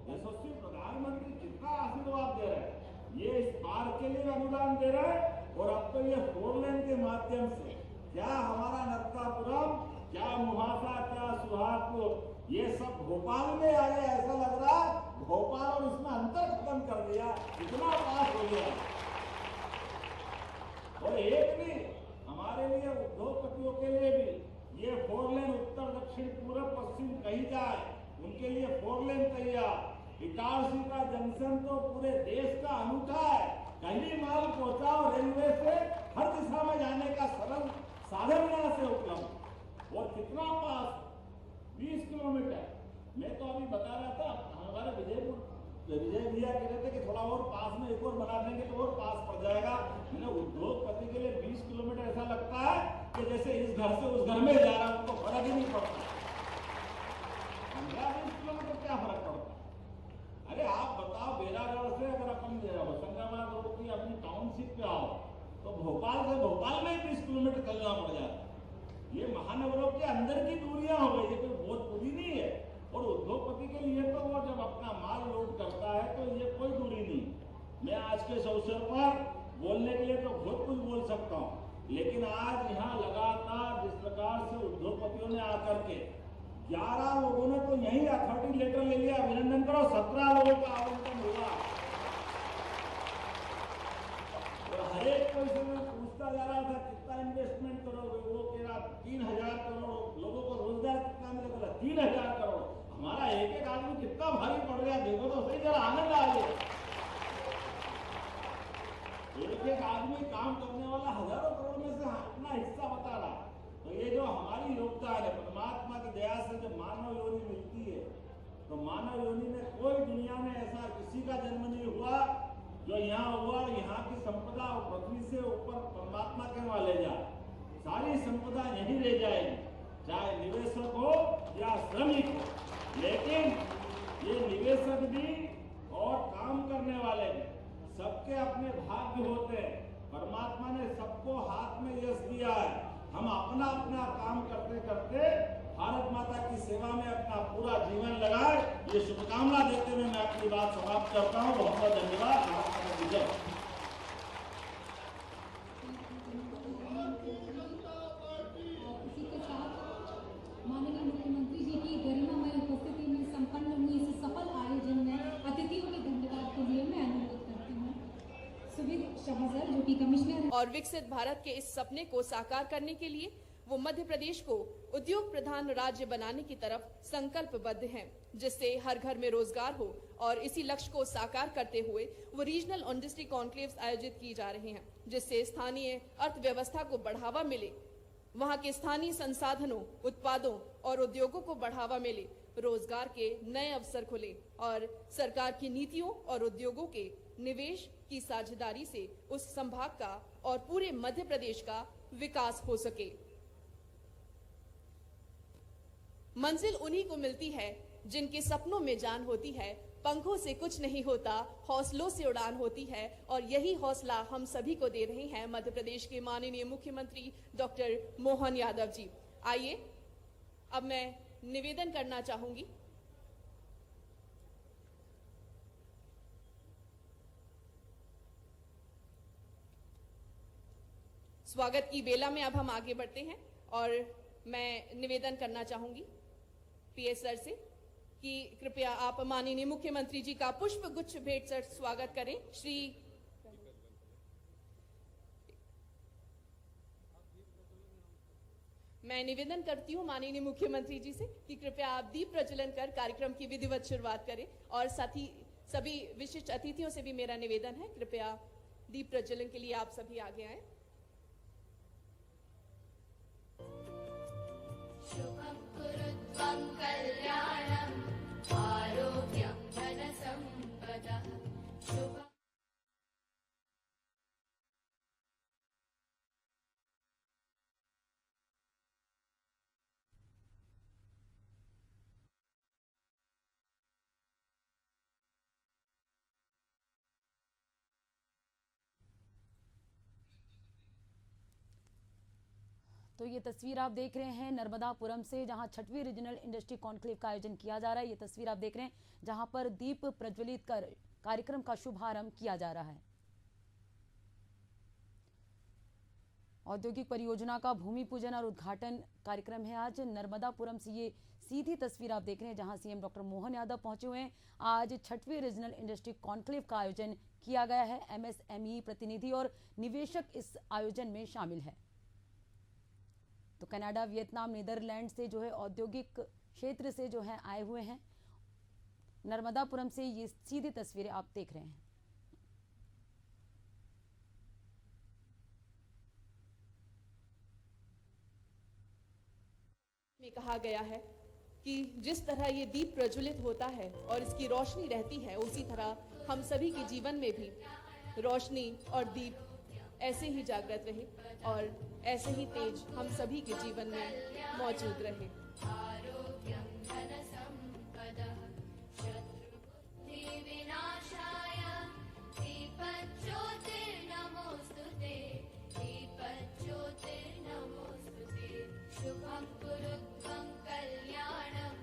यशस्वी प्रधानमंत्री कितना आशीर्वाद दे रहे हैं, ये इस पार्क के लिए अनुदान दे रहे हैं, और अब तो ये 4 लेन के माध्यम से क्या हमारा नर्मदापुरम, क्या मुहासा, क्या सुहागपुर, ये सब भोपाल में आ गया। ऐसा लग रहा भोपाल और इसमें अंतर खत्म कर दिया, इतना पास हो गया। और एक भी हमारे लिए उद्योगपतियों के लिए भी ये 4 लेन उत्तर दक्षिण पूर्व पश्चिम कहीं जाए, उनके लिए 4 लेन तैयार। इटारसी का जंक्शन तो पूरे देश का अनूठा है, कहीं माल पहुंचाओ रेलवे से, हर दिशा में जाने का सरल साधन यहाँ से उपलब्ध। और कितना पास, 20 किलोमीटर। मैं तो अभी बता रहा था, हमारे विजय भैया कह रहे थे कि थोड़ा और पास में एक और बना देंगे तो और पास पड़ जाएगा। मैंने उद्योगपति के लिए 20 किलोमीटर ऐसा लगता है कि जैसे इस घर से उस घर में जा रहा है, उनको फर्क ही नहीं पड़ता। 15-20 किलोमीटर क्या फर्क पड़ता? अरे आप बताओ, बेरागढ़ से अगर अपन होशंगाबाद रोड की अपनी टाउनशिप पे आओ तो भोपाल से भोपाल में 20 किलोमीटर चलना पड़ जाता है। ये महानगरों के अंदर की दूरियां हो गई, ये कोई बहुत दूरी नहीं है। और उद्योगपति के लिए तो वो जब अपना माल लोड करता है तो ये कोई दूरी नहीं। मैं आज के इस अवसर पर बोलने के लिए तो बहुत कुछ बोल सकता हूँ, लेकिन आज यहाँ लगातार जिस प्रकार से उद्योगपतियों ने आकर के 11 लोगों ने तो यही अथॉरिटी लेटर ले लिया, अभिनंदन करो, 17 लोगों का आवंटन हुआ। और हर एक कोई से मैं पूछता जा रहा था कितना इन्वेस्टमेंट करोगे, वो कह रहा 3000 करोड़, लोगों को रोजगार कितना मिलेगा, 3000 करोड़। हमारा एक एक आदमी कितना भारी पड़ गया, देखो तो सही, जरा आनंद आ गया। एक एक आदमी काम करने वाला हजारों करोड़ में से अपना हिस्सा बता रहा। तो ये जो हमारी योगदान है, परमात्मा की दया से जब मानव योनि मिलती है, तो मानव योनि में कोई दुनिया में ऐसा किसी का जन्म नहीं हुआ जो यहाँ हुआ और यहाँ की संपदा पृथ्वी से ऊपर परमात्मा के वहां ले जाए। सारी संपदा यहीं ले जाएगी, चाहे निवेशक हो या श्रमिक हो। लेकिन ये निवेशक भी और काम करने वाले भी सबके अपने भाग्य होते हैं। परमात्मा ने सबको हाथ में यश दिया है। हम अपना अपना काम करते करते भारत माता की सेवा में अपना पूरा जीवन लगाए, ये शुभकामना देते हुए मैं अपनी बात समाप्त करता हूँ। बहुत बहुत धन्यवाद। आपका विजय। इसी के साथ माननीय मुख्यमंत्री जी की गरिमामय उपस्थिति में संपन्न हुई इस सफल आयोजन में अतिथियों के धन्यवाद के लिए मैं अनुरोध करती हूँ सुविद शहजर जो कि कमिश्नर हैं। और विकसित भारत के इस सपने को साकार करने के लिए वो मध्य प्रदेश को उद्योग प्रधान राज्य बनाने की तरफ संकल्पबद्ध हैं, जिससे हर घर में रोजगार हो। और इसी लक्ष्य को साकार करते हुए वो रीजनल इंडस्ट्री कॉन्क्लेव्स आयोजित किए जा रहे हैं, जिससे स्थानीय अर्थव्यवस्था को बढ़ावा मिले, वहां के स्थानीय संसाधनों, उत्पादों और उद्योगों को बढ़ावा मिले, रोजगार के नए अवसर खुले और सरकार की नीतियों और उद्योगों के निवेश की साझेदारी से उस संभाग का और पूरे मध्य प्रदेश का विकास हो सके। मंजिल उन्हीं को मिलती है जिनके सपनों में जान होती है। पंखों से कुछ नहीं होता, हौसलों से उड़ान होती है। और यही हौसला हम सभी को दे रहे हैं मध्य प्रदेश के माननीय मुख्यमंत्री डॉक्टर मोहन यादव जी। आइए अब मैं निवेदन करना चाहूंगी स्वागत की बेला में। अब हम आगे बढ़ते हैं और मैं निवेदन करना चाहूंगी पीएस सर से कि कृपया आप माननीय मुख्यमंत्री जी का पुष्प गुच्छ भेंट कर स्वागत करें। मैं निवेदन करती हूं माननीय मुख्यमंत्री जी से कि कृपया आप दीप प्रज्वलन कर कार्यक्रम की विधिवत शुरुआत करें। और साथ ही सभी विशिष्ट अतिथियों से भी मेरा निवेदन है, कृपया दीप प्रज्वलन के लिए आप सभी आगे आए। शुभं कुरुत्वं कल्याणं आरोग्यं धनसम्पदः शुभं। तो ये तस्वीर आप देख रहे हैं नर्मदापुरम से, जहां 6वीं रीजनल इंडस्ट्री कॉन्क्लेव का आयोजन किया जा रहा है। ये तस्वीर आप देख रहे हैं जहां पर दीप प्रज्वलित कर कार्यक्रम का शुभारंभ किया जा रहा है। औद्योगिक परियोजना का भूमि पूजन और उद्घाटन कार्यक्रम है आज नर्मदापुरम से। ये सीधी तस्वीर आप देख रहे हैं जहां सीएम डॉक्टर मोहन यादव पहुंचे हुए हैं। आज 6वीं रीजनल इंडस्ट्री कॉन्क्लेव का आयोजन किया गया है। एमएसएमई प्रतिनिधि और निवेशक इस आयोजन में शामिल है। तो कनाडा, वियतनाम, नीदरलैंड से जो है औद्योगिक क्षेत्र से जो है आए हुए हैं। नर्मदापुरम से ये सीधी तस्वीरें आप देख रहे हैं। में कहा गया है कि जिस तरह ये दीप प्रज्वलित होता है और इसकी रोशनी रहती है, उसी तरह हम सभी के जीवन में भी रोशनी और दीप ऐसे ही जागृत रहे और ऐसे ही तेज हम सभी के जीवन में मौजूद रहे। आरोग्यं धनसम्पदः शत्रुबुद्धिविनाशाय दीपज्योतिर्नमोऽस्तुते दीपज्योतिर्नमोऽस्तुते शुभं कुरुत्वं कल्याणम्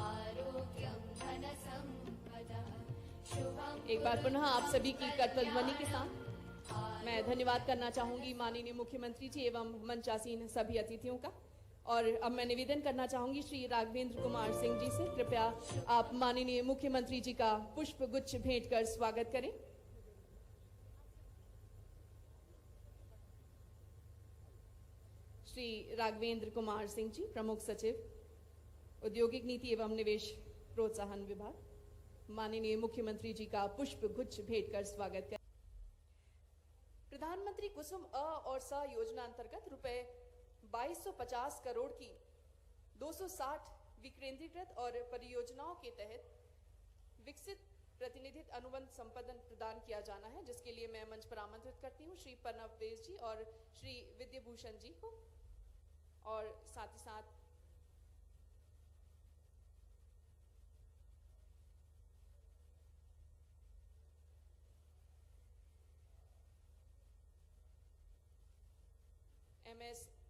आरोग्यं धनसम्पदः शुभं। एक बार पुनः आप सभी की कर्तव्य ध्वनि के साथ मैं धन्यवाद करना चाहूंगी माननीय मुख्यमंत्री जी एवं मंचासीन सभी अतिथियों का। और अब मैं निवेदन करना चाहूंगी श्री राघवेंद्र कुमार सिंह जी से, कृपया आप माननीय मुख्यमंत्री जी का पुष्प गुच्छ भेंट कर स्वागत करें। श्री राघवेंद्र कुमार सिंह जी, प्रमुख सचिव औद्योगिक नीति एवं निवेश प्रोत्साहन विभाग, माननीय मुख्यमंत्री जी का पुष्प गुच्छ भेंट कर स्वागत करें। प्रधानमंत्री कुसुम अ और स योजना अंतर्गत रुपए 2250 करोड़ की 260 विकेंद्रीकृत और परियोजनाओं के तहत विकसित प्रतिनिधित्व अनुबंध संपादन प्रदान किया जाना है, जिसके लिए मैं मंच पर आमंत्रित करती हूँ श्री प्रणव देश जी और श्री विद्याभूषण जी को। और साथ ही साथ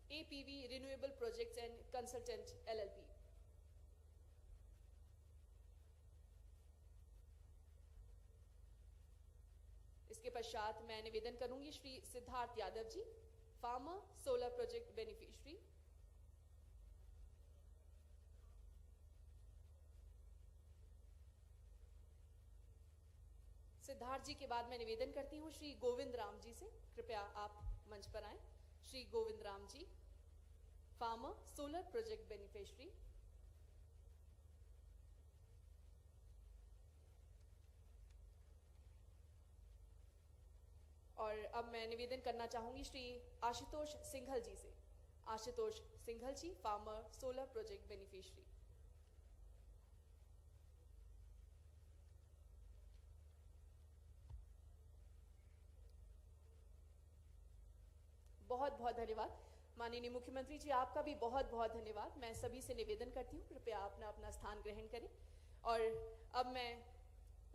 APV Renewable Projects and Consultant LLP. इसके पश्चात मैं निवेदन करूंगी Shri Siddharth Yadav ji, farmer solar project beneficiary. Siddharth ji के बाद मैं निवेदन करती हूँ श्री गोविंद राम जी से, कृपया आप मंच पर आएं। Shri Govind Ram ji, farmer solar project beneficiary. और अब मैं निवेदन करना चाहूंगी श्री आशुतोष सिंघल जी से। आशुतोष सिंघल जी, फार्मर सोलर प्रोजेक्ट बेनिफिशियरी। बहुत बहुत धन्यवाद माननीय मुख्यमंत्री जी, आपका भी बहुत बहुत धन्यवाद। मैं सभी से निवेदन करती हूँ कृपया अपना अपना स्थान ग्रहण करें। और अब मैं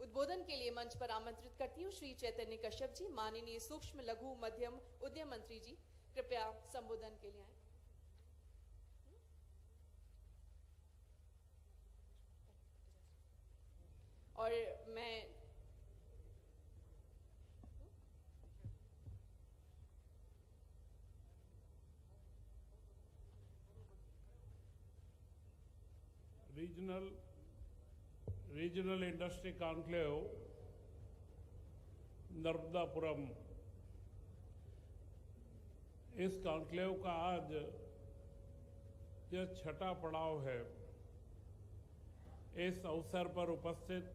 उद्बोधन के लिए मंच पर आमंत्रित करती हूँ श्री चैतन्य कश्यप जी, माननीय सूक्ष्म लघु मध्यम उद्यम मंत्री जी, कृपया संबोधन के लिए आए। और मैं रीजनल इंडस्ट्री कॉन्क्लेव नर्मदापुरम, इस कॉन्क्लेव का आज यह छठा पड़ाव है। इस अवसर पर उपस्थित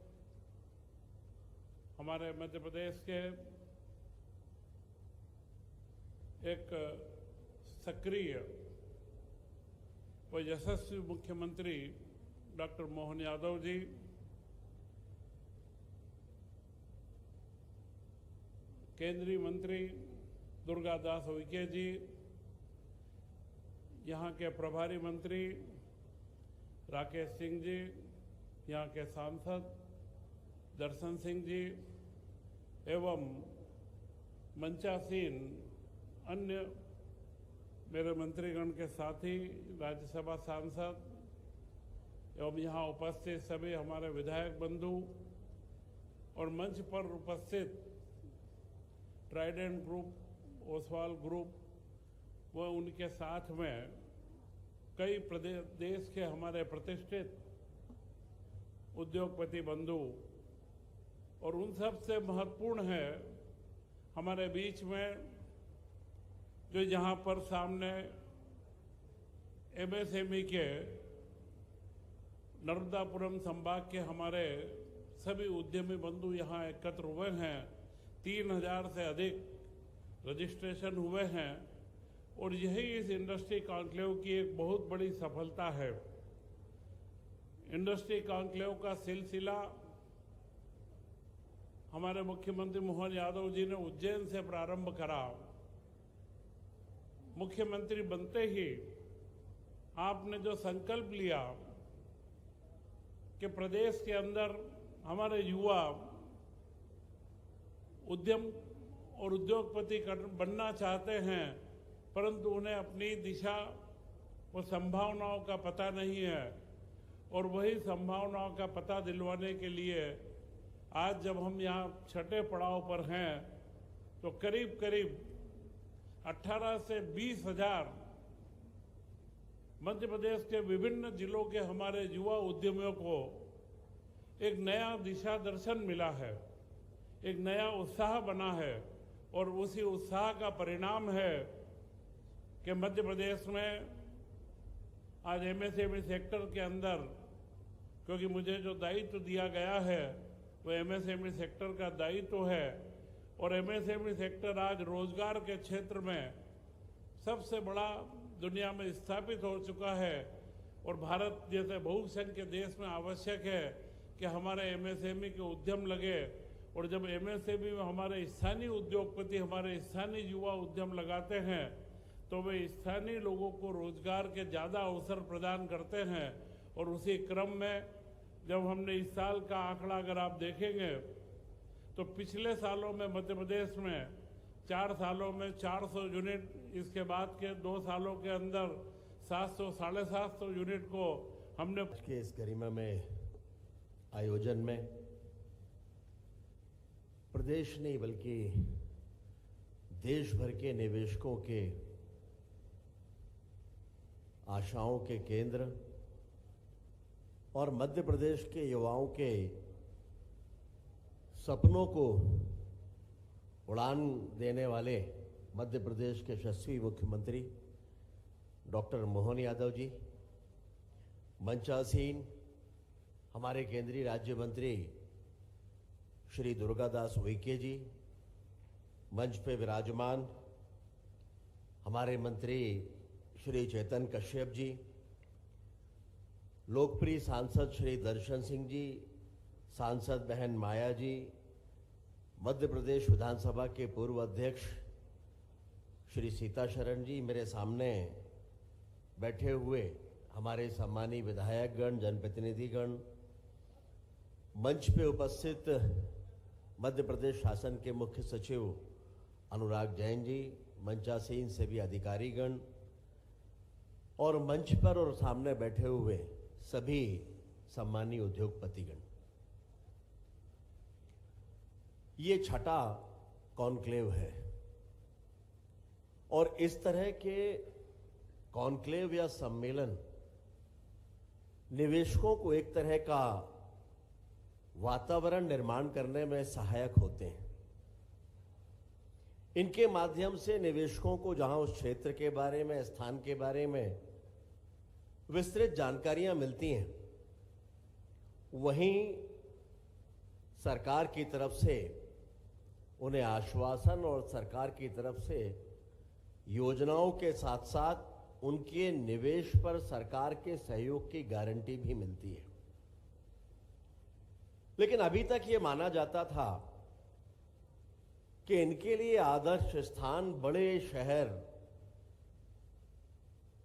हमारे मध्य प्रदेश के एक सक्रिय व यशस्वी मुख्यमंत्री डॉक्टर मोहन यादव जी, केंद्रीय मंत्री दुर्गादास उइके जी, यहाँ के प्रभारी मंत्री राकेश सिंह जी, यहाँ के सांसद दर्शन सिंह जी एवं मंचासीन अन्य मेरे मंत्रीगण के साथी, राज्यसभा सांसद एवं यहाँ उपस्थित सभी हमारे विधायक बंधु और मंच पर उपस्थित ट्राइडेंट ग्रुप, ओसवाल ग्रुप व उनके साथ में कई देश के हमारे प्रतिष्ठित उद्योगपति बंधु, और उन सब से महत्वपूर्ण है हमारे बीच में जो यहाँ पर सामने MSME के नर्मदापुरम संभाग के हमारे सभी उद्यमी बंधु यहाँ एकत्र हुए हैं। 3000 से अधिक रजिस्ट्रेशन हुए हैं और यही इस इंडस्ट्री कॉन्क्लेव की एक बहुत बड़ी सफलता है। इंडस्ट्री कॉन्क्लेव का सिलसिला हमारे मुख्यमंत्री मोहन यादव जी ने उज्जैन से प्रारंभ करा। मुख्यमंत्री बनते ही आपने जो संकल्प लिया कि प्रदेश के अंदर हमारे युवा उद्यम और उद्योगपति बनना चाहते हैं, परंतु उन्हें अपनी दिशा व संभावनाओं का पता नहीं है, और वही संभावनाओं का पता दिलवाने के लिए आज जब हम यहाँ छठे पड़ाव पर हैं तो करीब करीब 18 से 20 हजार मध्य प्रदेश के विभिन्न जिलों के हमारे युवा उद्यमियों को एक नया दिशा दर्शन मिला है, एक नया उत्साह बना है, और उसी उत्साह का परिणाम है कि मध्य प्रदेश में आज MSME सेक्टर के अंदर, क्योंकि मुझे जो दायित्व दिया गया है वो MSME सेक्टर का दायित्व है, और MSME सेक्टर आज रोजगार के क्षेत्र में सबसे बड़ा दुनिया में स्थापित हो चुका है, और भारत जैसे बहुसंख्य देश में आवश्यक है कि हमारे MSME के उद्यम लगे, और जब MSME में हमारे स्थानीय उद्योगपति, हमारे स्थानीय युवा उद्यम लगाते हैं तो वे स्थानीय लोगों को रोजगार के ज़्यादा अवसर प्रदान करते हैं। और उसी क्रम में जब हमने इस साल का आंकड़ा अगर आप देखेंगे तो पिछले सालों में मध्य प्रदेश में 4 सालों में 400 यूनिट, इसके बाद के 2 सालों के अंदर 700 साढ़े 700 यूनिट को हमने के इस गरिमा में आयोजन में प्रदेश नहीं बल्कि देश भर के निवेशकों के आशाओं के केंद्र और मध्य प्रदेश के युवाओं के सपनों को उड़ान देने वाले मध्य प्रदेश के यशस्वी मुख्यमंत्री डॉक्टर मोहन यादव जी, मंचासीन हमारे केंद्रीय राज्य मंत्री श्री दुर्गादास उइके जी, मंच पे विराजमान हमारे मंत्री श्री चेतन कश्यप जी, लोकप्रिय सांसद श्री दर्शन सिंह जी, सांसद बहन माया जी, मध्य प्रदेश विधानसभा के पूर्व अध्यक्ष श्री सीता शरण जी, मेरे सामने बैठे हुए हमारे सम्मानीय विधायकगण, जनप्रतिनिधिगण, मंच पे उपस्थित मध्य प्रदेश शासन के मुख्य सचिव अनुराग जैन जी, मंचासीन सभी अधिकारीगण और मंच पर और सामने बैठे हुए सभी सम्मानीय उद्योगपतिगण। ये छठा कॉन्क्लेव है और इस तरह के कॉन्क्लेव या सम्मेलन निवेशकों को एक तरह का वातावरण निर्माण करने में सहायक होते हैं। इनके माध्यम से निवेशकों को जहां उस क्षेत्र के बारे में, स्थान के बारे में विस्तृत जानकारियां मिलती हैं, वहीं सरकार की तरफ से उन्हें आश्वासन और सरकार की तरफ से योजनाओं के साथ साथ उनके निवेश पर सरकार के सहयोग की गारंटी भी मिलती है। लेकिन अभी तक ये माना जाता था कि इनके लिए आदर्श स्थान बड़े शहर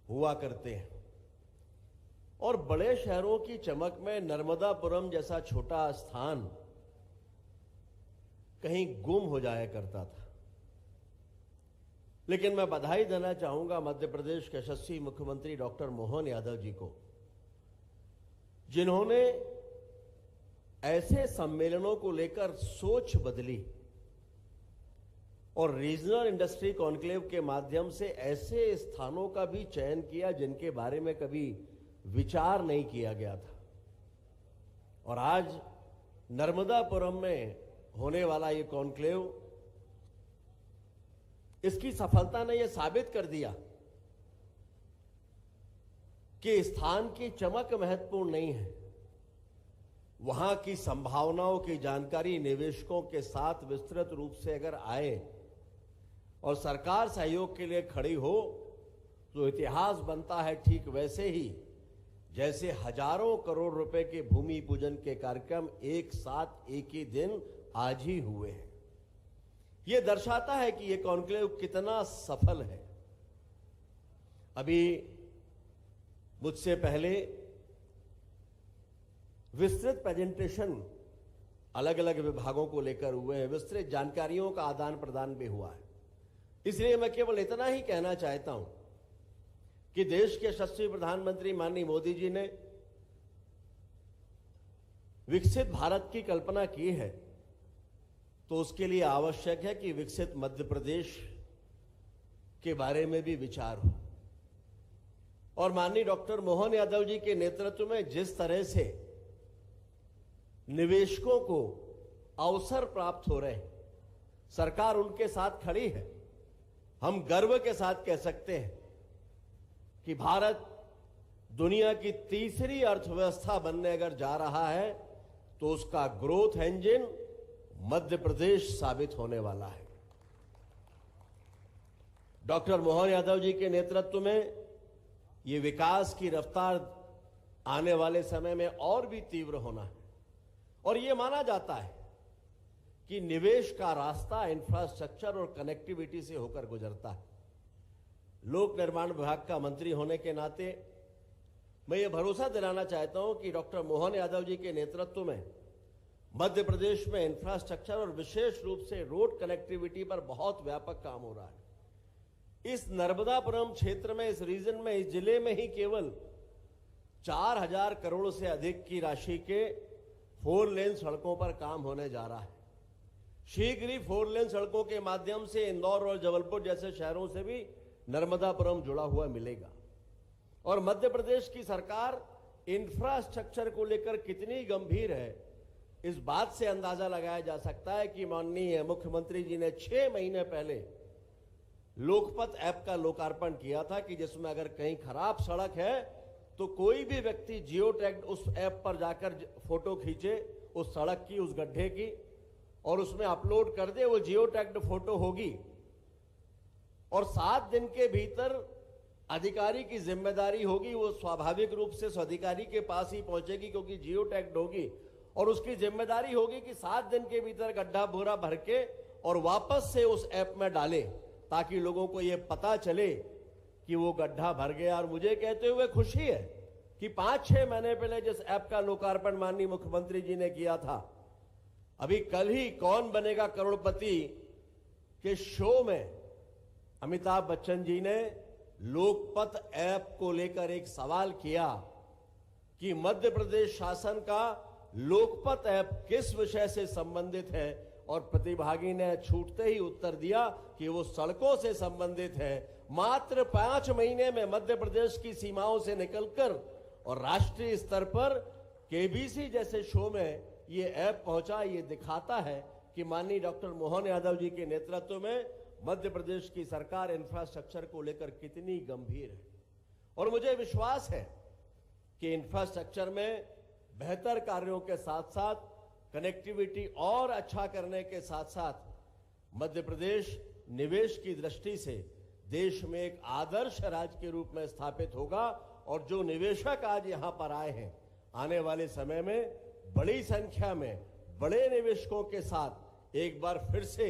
हुआ करते हैं और बड़े शहरों की चमक में नर्मदापुरम जैसा छोटा स्थान कहीं गुम हो जाया करता था। लेकिन मैं बधाई देना चाहूंगा मध्य प्रदेश के यशस्वी मुख्यमंत्री डॉक्टर मोहन यादव जी को, जिन्होंने ऐसे सम्मेलनों को लेकर सोच बदली और रीजनल इंडस्ट्री कॉन्क्लेव के माध्यम से ऐसे स्थानों का भी चयन किया जिनके बारे में कभी विचार नहीं किया गया था। और आज नर्मदापुरम में होने वाला ये कॉन्क्लेव, इसकी सफलता ने यह साबित कर दिया कि स्थान की चमक महत्वपूर्ण नहीं है, वहां की संभावनाओं की जानकारी निवेशकों के साथ विस्तृत रूप से अगर आए और सरकार सहयोग के लिए खड़ी हो तो इतिहास बनता है ठीक वैसे ही जैसे हजारों करोड़ रुपए के भूमि पूजन के कार्यक्रम एक साथ एक ही दिन आज ही हुए हैं। यह दर्शाता है कि यह कॉन्क्लेव कितना सफल है। अभी मुझसे पहले विस्तृत प्रेजेंटेशन अलग अलग विभागों को लेकर हुए हैं, विस्तृत जानकारियों का आदान प्रदान भी हुआ है। इसलिए मैं केवल इतना ही कहना चाहता हूं कि देश के यशस्वी प्रधानमंत्री माननीय मोदी जी ने विकसित भारत की कल्पना की है, तो उसके लिए आवश्यक है कि विकसित मध्य प्रदेश के बारे में भी विचार हो। और माननीय डॉक्टर मोहन यादव जी के नेतृत्व में जिस तरह से निवेशकों को अवसर प्राप्त हो रहे हैं, सरकार उनके साथ खड़ी है। हम गर्व के साथ कह सकते हैं कि भारत दुनिया की तीसरी अर्थव्यवस्था बनने अगर जा रहा है तो उसका ग्रोथ इंजन मध्य प्रदेश साबित होने वाला है। डॉक्टर मोहन यादव जी के नेतृत्व में ये विकास की रफ्तार आने वाले समय में और भी तीव्र होना है। और ये माना जाता है कि निवेश का रास्ता इंफ्रास्ट्रक्चर और कनेक्टिविटी से होकर गुजरता है। लोक निर्माण विभाग का मंत्री होने के नाते मैं ये भरोसा दिलाना चाहता हूं कि डॉक्टर मोहन यादव जी के नेतृत्व में मध्य प्रदेश में इंफ्रास्ट्रक्चर और विशेष रूप से रोड कनेक्टिविटी पर बहुत व्यापक काम हो रहा है। इस नर्मदापुरम क्षेत्र में, इस रीजन में, इस जिले में ही केवल 4000 करोड़ से अधिक की राशि के 4 लेन सड़कों पर काम होने जा रहा है। शीघ्र ही 4 लेन सड़कों के माध्यम से इंदौर और जबलपुर जैसे शहरों से भी नर्मदापुरम जुड़ा हुआ मिलेगा। और मध्य प्रदेश की सरकार इंफ्रास्ट्रक्चर को लेकर कितनी गंभीर है, इस बात से अंदाजा लगाया जा सकता है कि माननीय मुख्यमंत्री जी ने 6 महीने पहले लोकपथ ऐप का लोकार्पण किया था कि जिसमें अगर कहीं खराब सड़क है तो कोई भी व्यक्ति जियो टैग्ड उस ऐप पर जाकर फोटो खींचे उस सड़क की, उस गड्ढे की, और उसमें अपलोड कर दे, वो जियो टैग्ड फोटो होगी और 7 दिन के भीतर अधिकारी की जिम्मेदारी होगी, वो स्वाभाविक रूप से उस अधिकारी के पास ही पहुंचेगी क्योंकि जियो टैग्ड होगी, और उसकी जिम्मेदारी होगी कि 7 दिन के भीतर गड्ढा भूरा भर के और वापस से उस ऐप में डाले ताकि लोगों को यह पता चले कि वो गड्ढा भर गया। और मुझे कहते हुए खुशी है कि 5-6 महीने पहले जिस ऐप का लोकार्पण माननीय मुख्यमंत्री जी ने किया था, अभी कल ही कौन बनेगा करोड़पति के शो में अमिताभ बच्चन जी ने लोकपथ ऐप को लेकर एक सवाल किया कि मध्य प्रदेश शासन का लोकपथ ऐप किस विषय से संबंधित है, और प्रतिभागी ने छूटते ही उत्तर दिया कि वो सड़कों से संबंधित है। मात्र 5 महीने में मध्य प्रदेश की सीमाओं से निकलकर और राष्ट्रीय स्तर पर केबीसी जैसे शो में ये ऐप पहुंचा। ये दिखाता है कि माननीय डॉक्टर मोहन यादव जी के नेतृत्व में मध्य प्रदेश की सरकार इंफ्रास्ट्रक्चर को लेकर कितनी गंभीर है। और मुझे विश्वास है कि इंफ्रास्ट्रक्चर में बेहतर कार्यों के साथ साथ कनेक्टिविटी और अच्छा करने के साथ साथ मध्य प्रदेश निवेश की दृष्टि से देश में एक आदर्श राज्य के रूप में स्थापित होगा। और जो निवेशक आज यहां पर आए हैं, आने वाले समय में बड़ी संख्या में बड़े निवेशकों के साथ एक बार फिर से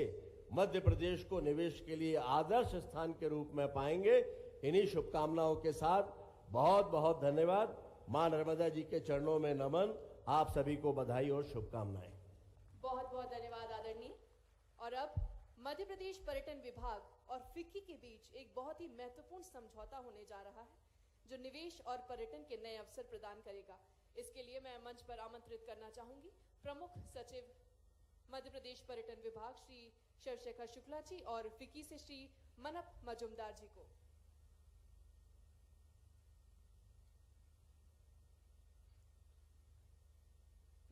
मध्य प्रदेश को निवेश के लिए आदर्श स्थान के रूप में पाएंगे। इन्हीं शुभकामनाओं के साथ बहुत बहुत धन्यवाद। मां नर्मदा जी के चरणों में नमन। आप सभी को बधाई और शुभकामनाएं। बहुत बहुत धन्यवाद आदरणीय। और अब मध्य प्रदेश पर्यटन विभाग और फिक्की के बीच एक बहुत ही महत्वपूर्ण समझौता होने जा रहा है जो निवेश और पर्यटन के नए अवसर प्रदान करेगा। इसके लिए मैं मंच पर आमंत्रित करना चाहूंगी प्रमुख सचिव मध्य प्रदेश पर्यटन विभाग श्री शिवशेखर शुक्ला जी और फिक्की से श्री मनप मजुमदार जी को।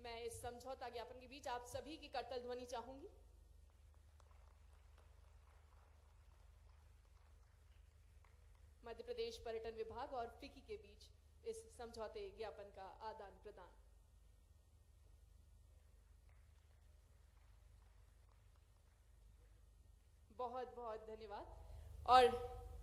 मैं इस समझौता ज्ञापन के बीच आप सभी की करतल ध्वनि चाहूंगी। मध्य प्रदेश पर्यटन विभाग और फिक्की के बीच इस समझौते ज्ञापन का आदान प्रदान। बहुत बहुत धन्यवाद। और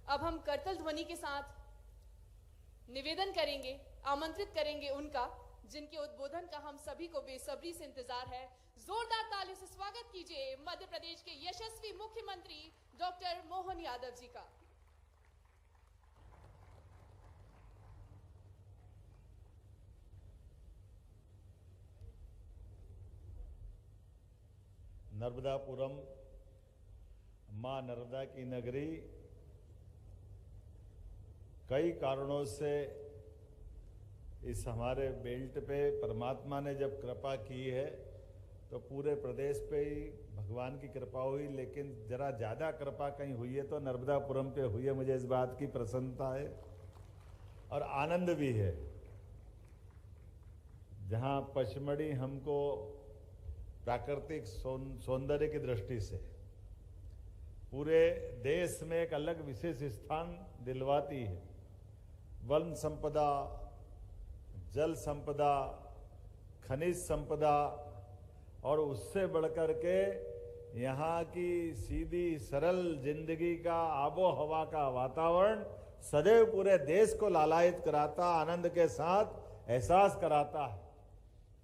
अब हम करतल ध्वनि के साथ निवेदन करेंगे, आमंत्रित करेंगे उनका जिनके उद्बोधन का हम सभी को बेसब्री से इंतजार है। जोरदार तालियों से स्वागत कीजिए मध्य प्रदेश के यशस्वी मुख्यमंत्री डॉक्टर मोहन यादव जी का। नर्मदापुरम मां नर्मदा की नगरी कई कारणों से इस हमारे बेल्ट पे परमात्मा ने जब कृपा की है तो पूरे प्रदेश पे ही भगवान की कृपा हुई, लेकिन जरा ज़्यादा कृपा कहीं हुई है तो नर्मदापुरम पे हुई है। मुझे इस बात की प्रसन्नता है और आनंद भी है। जहाँ पचमढ़ी हमको प्राकृतिक सौंदर्य की दृष्टि से पूरे देश में एक अलग विशेष स्थान दिलवाती है। वन संपदा, जल संपदा, खनिज संपदा और उससे बढ़कर के यहाँ की सीधी सरल जिंदगी का, आबो हवा का वातावरण सदैव पूरे देश को लालायित कराता, आनंद के साथ एहसास कराता है।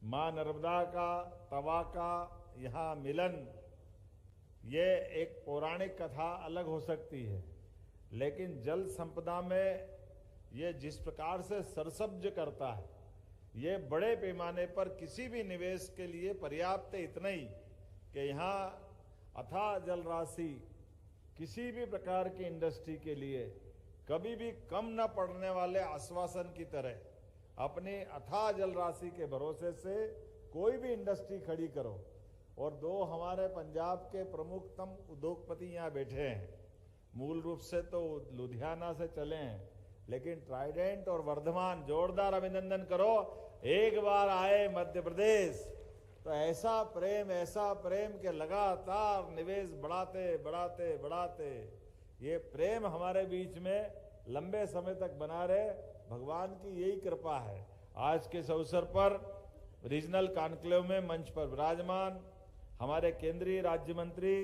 मां नर्मदा का तवा का यहाँ मिलन, ये एक पौराणिक कथा अलग हो सकती है, लेकिन जल संपदा में ये जिस प्रकार से सरसब्ज करता है, ये बड़े पैमाने पर किसी भी निवेश के लिए पर्याप्त इतना ही कि यहाँ अथाह जल राशि किसी भी प्रकार की इंडस्ट्री के लिए कभी भी कम न पड़ने वाले आश्वासन की तरह अपनी अथाह जल राशि के भरोसे से कोई भी इंडस्ट्री खड़ी करो। और दो हमारे पंजाब के प्रमुखतम उद्योगपति यहाँ बैठे हैं, मूल रूप से तो लुधियाना से चले हैं, लेकिन ट्राइडेंट और वर्धमान, जोरदार अभिनंदन करो। एक बार आए मध्य प्रदेश तो ऐसा प्रेम के लगातार निवेश बढ़ाते ये प्रेम हमारे बीच में लंबे समय तक बना रहे, भगवान की यही कृपा है। आज के इस अवसर पर रीजनल कॉन्क्लेव में मंच पर विराजमान हमारे केंद्रीय राज्य मंत्री,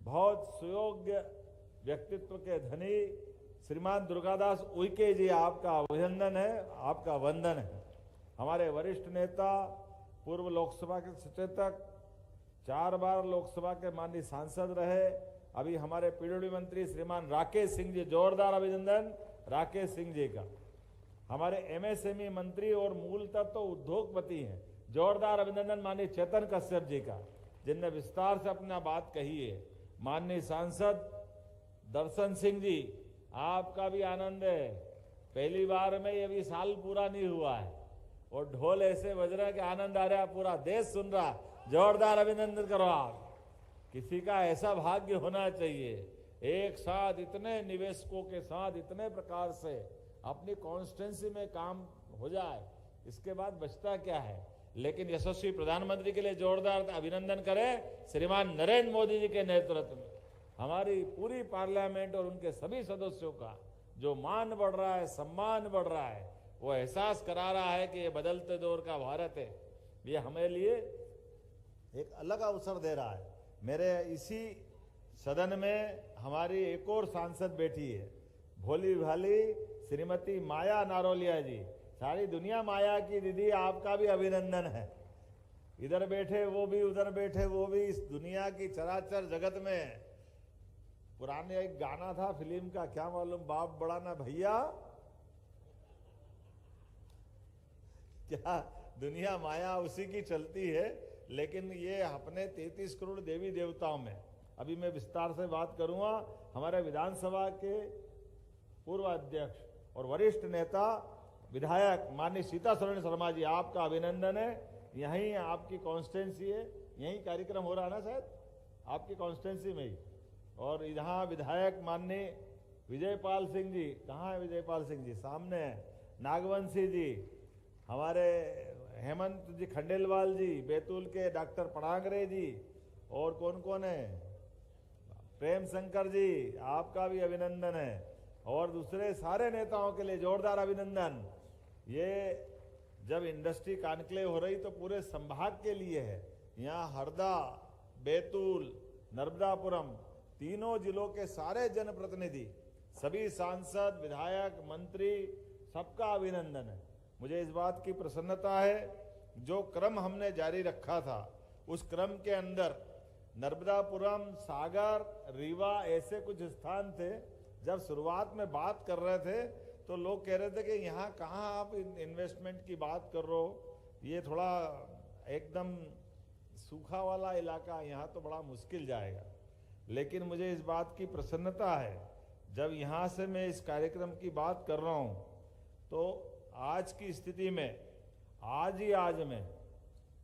बहुत सुयोग्य व्यक्तित्व के धनी श्रीमान दुर्गादास उइके जी, आपका अभिनंदन है, आपका वंदन है। हमारे वरिष्ठ नेता, पूर्व लोकसभा के सचेतक, 4 बार लोकसभा के माननीय सांसद रहे, अभी हमारे पीडब्ल्यूडी मंत्री श्रीमान राकेश सिंह जी, जोरदार अभिनंदन राकेश सिंह जी का। हमारे एमएसएमई मंत्री और मूलतः तो उद्योगपति हैं, जोरदार अभिनंदन माननीय चेतन कश्यप जी का, जिनने विस्तार से अपना बात कही है। माननीय सांसद दर्शन सिंह जी, आपका भी आनंद है, पहली बार में ये भी साल पूरा नहीं हुआ है और ढोल ऐसे बज रहे कि आनंद आ रहा है, पूरा देश सुन रहा। जोरदार अभिनंदन करो आप। किसी का ऐसा भाग्य होना चाहिए, एक साथ इतने निवेशकों के साथ इतने प्रकार से अपनी कॉन्स्टिट्यूंसी में काम हो जाए, इसके बाद बचता क्या है। लेकिन यशस्वी प्रधानमंत्री के लिए जोरदार अभिनंदन करें श्रीमान नरेंद्र मोदी जी के नेतृत्व में। हमारी पूरी पार्लियामेंट और उनके सभी सदस्यों का जो मान बढ़ रहा है, सम्मान बढ़ रहा है, वो एहसास करा रहा है कि ये बदलते दौर का भारत है। ये हमें लिए एक अलग अवसर दे रहा है। मेरे इसी सदन में हमारी एक और सांसद बैठी है, भोली भाली श्रीमती माया नारोलिया जी। सारी दुनिया माया की दीदी, आपका भी अभिनंदन है। इधर बैठे वो भी, उधर बैठे वो भी। इस दुनिया की चराचर जगत में पुराने एक गाना था फिल्म का, क्या मालूम, बाप बड़ा ना भैया, क्या दुनिया माया उसी की चलती है। लेकिन ये अपने 33 करोड़ देवी देवताओं में अभी मैं विस्तार से बात करूंगा। हमारे विधानसभा के पूर्व अध्यक्ष और वरिष्ठ नेता विधायक माननीय सीतासरण शर्मा जी, आपका अभिनंदन है। यहीं आपकी कॉन्स्टिट्यूंसी है, यहीं कार्यक्रम हो रहा है ना शायद, आपकी कॉन्स्टिट्यूंसी में ही। और यहाँ विधायक माननीय विजयपाल सिंह जी, कहाँ है विजयपाल सिंह जी, सामने है। नागवंशी जी, हमारे हेमंत जी खंडेलवाल जी, बैतूल के डॉक्टर पड़ांगरे जी, और कौन कौन है, प्रेम शंकर जी, आपका भी अभिनंदन है। और दूसरे सारे नेताओं के लिए जोरदार अभिनंदन। ये जब इंडस्ट्री कॉन्क्लेव हो रही तो पूरे संभाग के लिए है। यहाँ हरदा, बैतूल, नर्मदापुरम, तीनों जिलों के सारे जनप्रतिनिधि, सभी सांसद, विधायक, मंत्री, सबका अभिनंदन है। मुझे इस बात की प्रसन्नता है, जो क्रम हमने जारी रखा था उस क्रम के अंदर नर्मदापुरम, सागर, रीवा ऐसे कुछ स्थान थे। जब शुरुआत में बात कर रहे थे तो लोग कह रहे थे कि यहाँ कहाँ आप इन्वेस्टमेंट की बात कर रहे हो, ये थोड़ा एकदम सूखा वाला इलाका, यहाँ तो बड़ा मुश्किल जाएगा। लेकिन मुझे इस बात की प्रसन्नता है, जब यहाँ से मैं इस कार्यक्रम की बात कर रहा हूँ तो आज की स्थिति में, आज में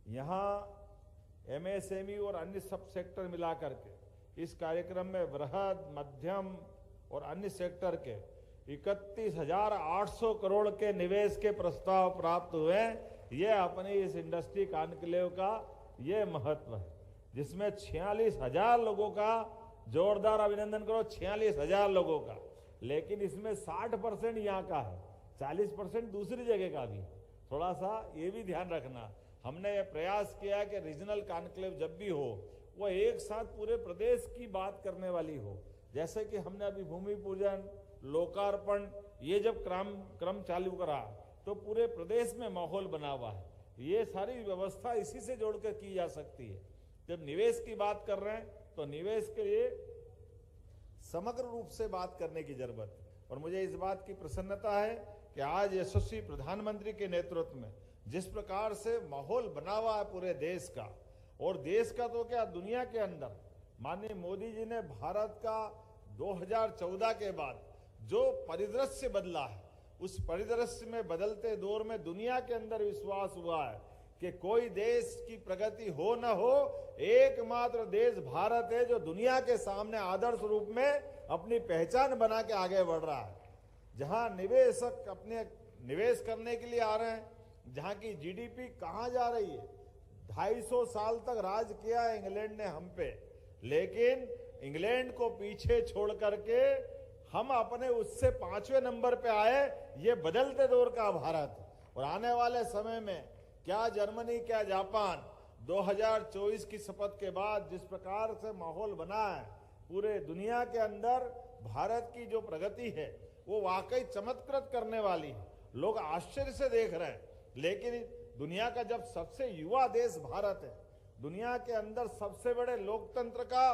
यहाँ एमएसएमई और अन्य सब सेक्टर मिलाकर के इस कार्यक्रम में वृहद, मध्यम और अन्य सेक्टर के 31,800 करोड़ के निवेश के प्रस्ताव प्राप्त हुए। ये अपनी इस इंडस्ट्री कॉन्क्लेव का ये महत्व है, जिसमें 46,000 लोगों का, जोरदार अभिनंदन करो, 46,000 लोगों का। लेकिन इसमें 60% यहाँ का है, 40% दूसरी जगह का भी। थोड़ा सा ये भी ध्यान रखना। हमने ये प्रयास किया कि रीजनल कॉन्क्लेव जब भी हो वो एक साथ पूरे प्रदेश की बात करने वाली हो। जैसे कि हमने अभी भूमि पूजन, लोकार्पण, ये जब क्रम चालू करा तो पूरे प्रदेश में माहौल बना हुआ है। ये सारी व्यवस्था इसी से जोड़कर की जा सकती है। जब निवेश की बात कर रहे हैं तो निवेश के लिए समग्र रूप से बात करने की जरूरत है। और मुझे इस बात की प्रसन्नता है कि आज यशस्वी प्रधानमंत्री के नेतृत्व में जिस प्रकार से माहौल बना हुआ है पूरे देश का, और देश का तो क्या दुनिया के अंदर माननीय मोदी जी ने भारत का 2014 के बाद जो परिदृश्य बदला है, उस परिदृश्य में बदलते दौर में दुनिया के अंदर विश्वास हुआ है कि कोई देश की प्रगति हो न हो, एकमात्र देश भारत है जो दुनिया के सामने आदर्श रूप में अपनी पहचान बना के आगे बढ़ रहा है। जहां निवेशक अपने निवेश करने के लिए आ रहे हैं, जहां की जीडीपी कहां जा रही है। 250 साल तक राज किया है इंग्लैंड ने हम पे, लेकिन इंग्लैंड को पीछे छोड़ करके हम अपने उससे 5वें नंबर पे आए। ये बदलते दौर का भारत, और आने वाले समय में क्या जर्मनी क्या जापान 2024 की शपथ के बाद जिस प्रकार से माहौल बना है पूरे दुनिया के अंदर, भारत की जो प्रगति है वो वाकई चमत्कृत करने वाली है। लोग आश्चर्य से देख रहे हैं, लेकिन दुनिया का जब सबसे युवा देश भारत है, दुनिया के अंदर सबसे बड़े लोकतंत्र का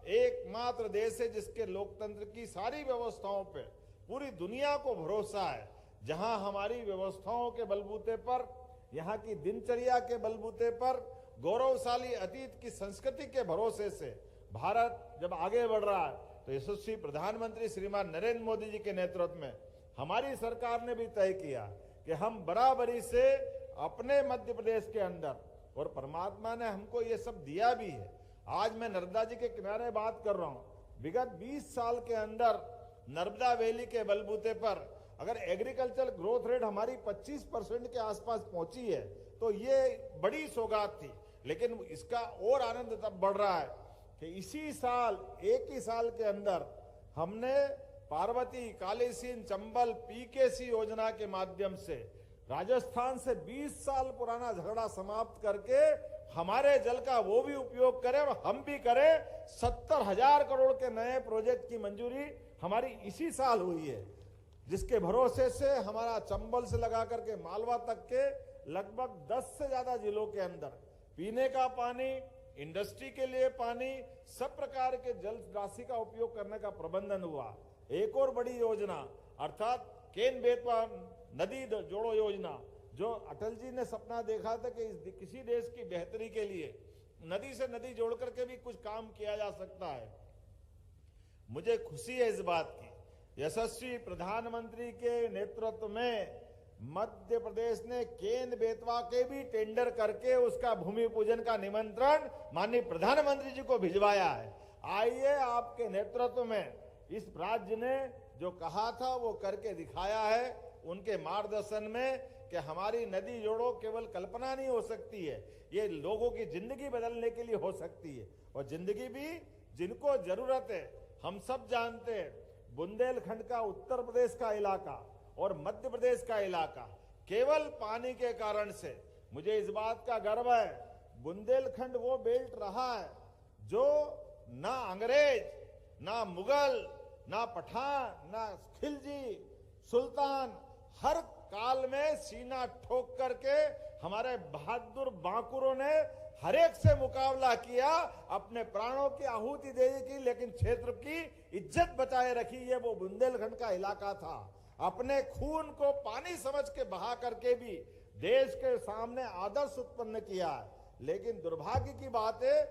एकमात्र देश है जिसके लोकतंत्र की सारी व्यवस्थाओं पे पूरी दुनिया को भरोसा है, जहां हमारी व्यवस्थाओं के बलबूते पर, यहाँ की दिनचर्या के बलबूते पर, गौरवशाली अतीत की संस्कृति के भरोसे से भारत जब आगे बढ़ रहा है, तो यशस्वी प्रधानमंत्री श्रीमान नरेंद्र मोदी जी के नेतृत्व में हमारी सरकार ने भी तय किया कि हम बराबरी से अपने मध्य प्रदेश के अंदर, और परमात्मा ने हमको ये सब दिया भी है। आज मैं नर्मदा जी के किनारे बात कर रहा हूं, विगत 20 साल के अंदर नर्मदा वैली के बलबूते पर अगर एग्रीकल्चर ग्रोथ रेट हमारी 25% के आसपास पहुंची है, तो ये बड़ी सौगात थी। लेकिन इसका और आनंद तब बढ़ रहा है कि इसी साल, एक ही साल के अंदर हमने पार्वती, कालीसीन, चंबल, पीकेसी योजना के माध्यम से राजस्थान से 20 साल पुराना झगड़ा समाप्त करके हमारे जल का वो भी उपयोग करें और हम भी करें। 70,000 करोड़ के नए प्रोजेक्ट की मंजूरी हमारी इसी साल हुई है, जिसके भरोसे से हमारा चंबल से लगा करके मालवा तक के लगभग 10 से ज्यादा जिलों के अंदर पीने का पानी, इंडस्ट्री के लिए पानी, सब प्रकार के जल राशि का उपयोग करने का प्रबंधन हुआ। एक और बड़ी योजना अर्थात केन बेतवा नदी जोड़ो योजना, जो अटल जी ने सपना देखा था कि किसी देश की बेहतरी के लिए नदी से नदी जोड़ करके भी कुछ काम किया जा सकता है। मुझे खुशी है इस बात की, यशस्वी प्रधानमंत्री के नेतृत्व में मध्य प्रदेश ने केन बेतवा के भी टेंडर करके उसका भूमि पूजन का निमंत्रण माननीय प्रधानमंत्री जी को भिजवाया है। आइए, आपके नेतृत्व में इस राज्य ने जो कहा था वो करके दिखाया है। उनके मार्गदर्शन में कि हमारी नदी जोड़ो केवल कल्पना नहीं हो सकती है, ये लोगों की जिंदगी बदलने के लिए हो सकती है, और जिंदगी भी जिनको जरूरत है। हम सब जानते हैं बुंदेलखंड का उत्तर प्रदेश का इलाका और मध्य प्रदेश का इलाका केवल पानी के कारण से, मुझे इस बात का गर्व है, बुंदेलखंड वो बेल्ट रहा है जो ना अंग्रेज, ना मुगल, ना पठान, ना खिलजी, सुल्तान, हर काल में सीना ठोक करके हमारे बहादुर बांकुरों ने हर एक से मुकाबला किया, अपने प्राणों की आहुति दे की, लेकिन क्षेत्र की इज्जत बचाए रखी। ये वो बुंदेलखंड का इलाका था। अपने खून को पानी समझ के बहा करके भी देश के सामने आदर्श उत्पन्न किया है। लेकिन दुर्भाग्य की बात है,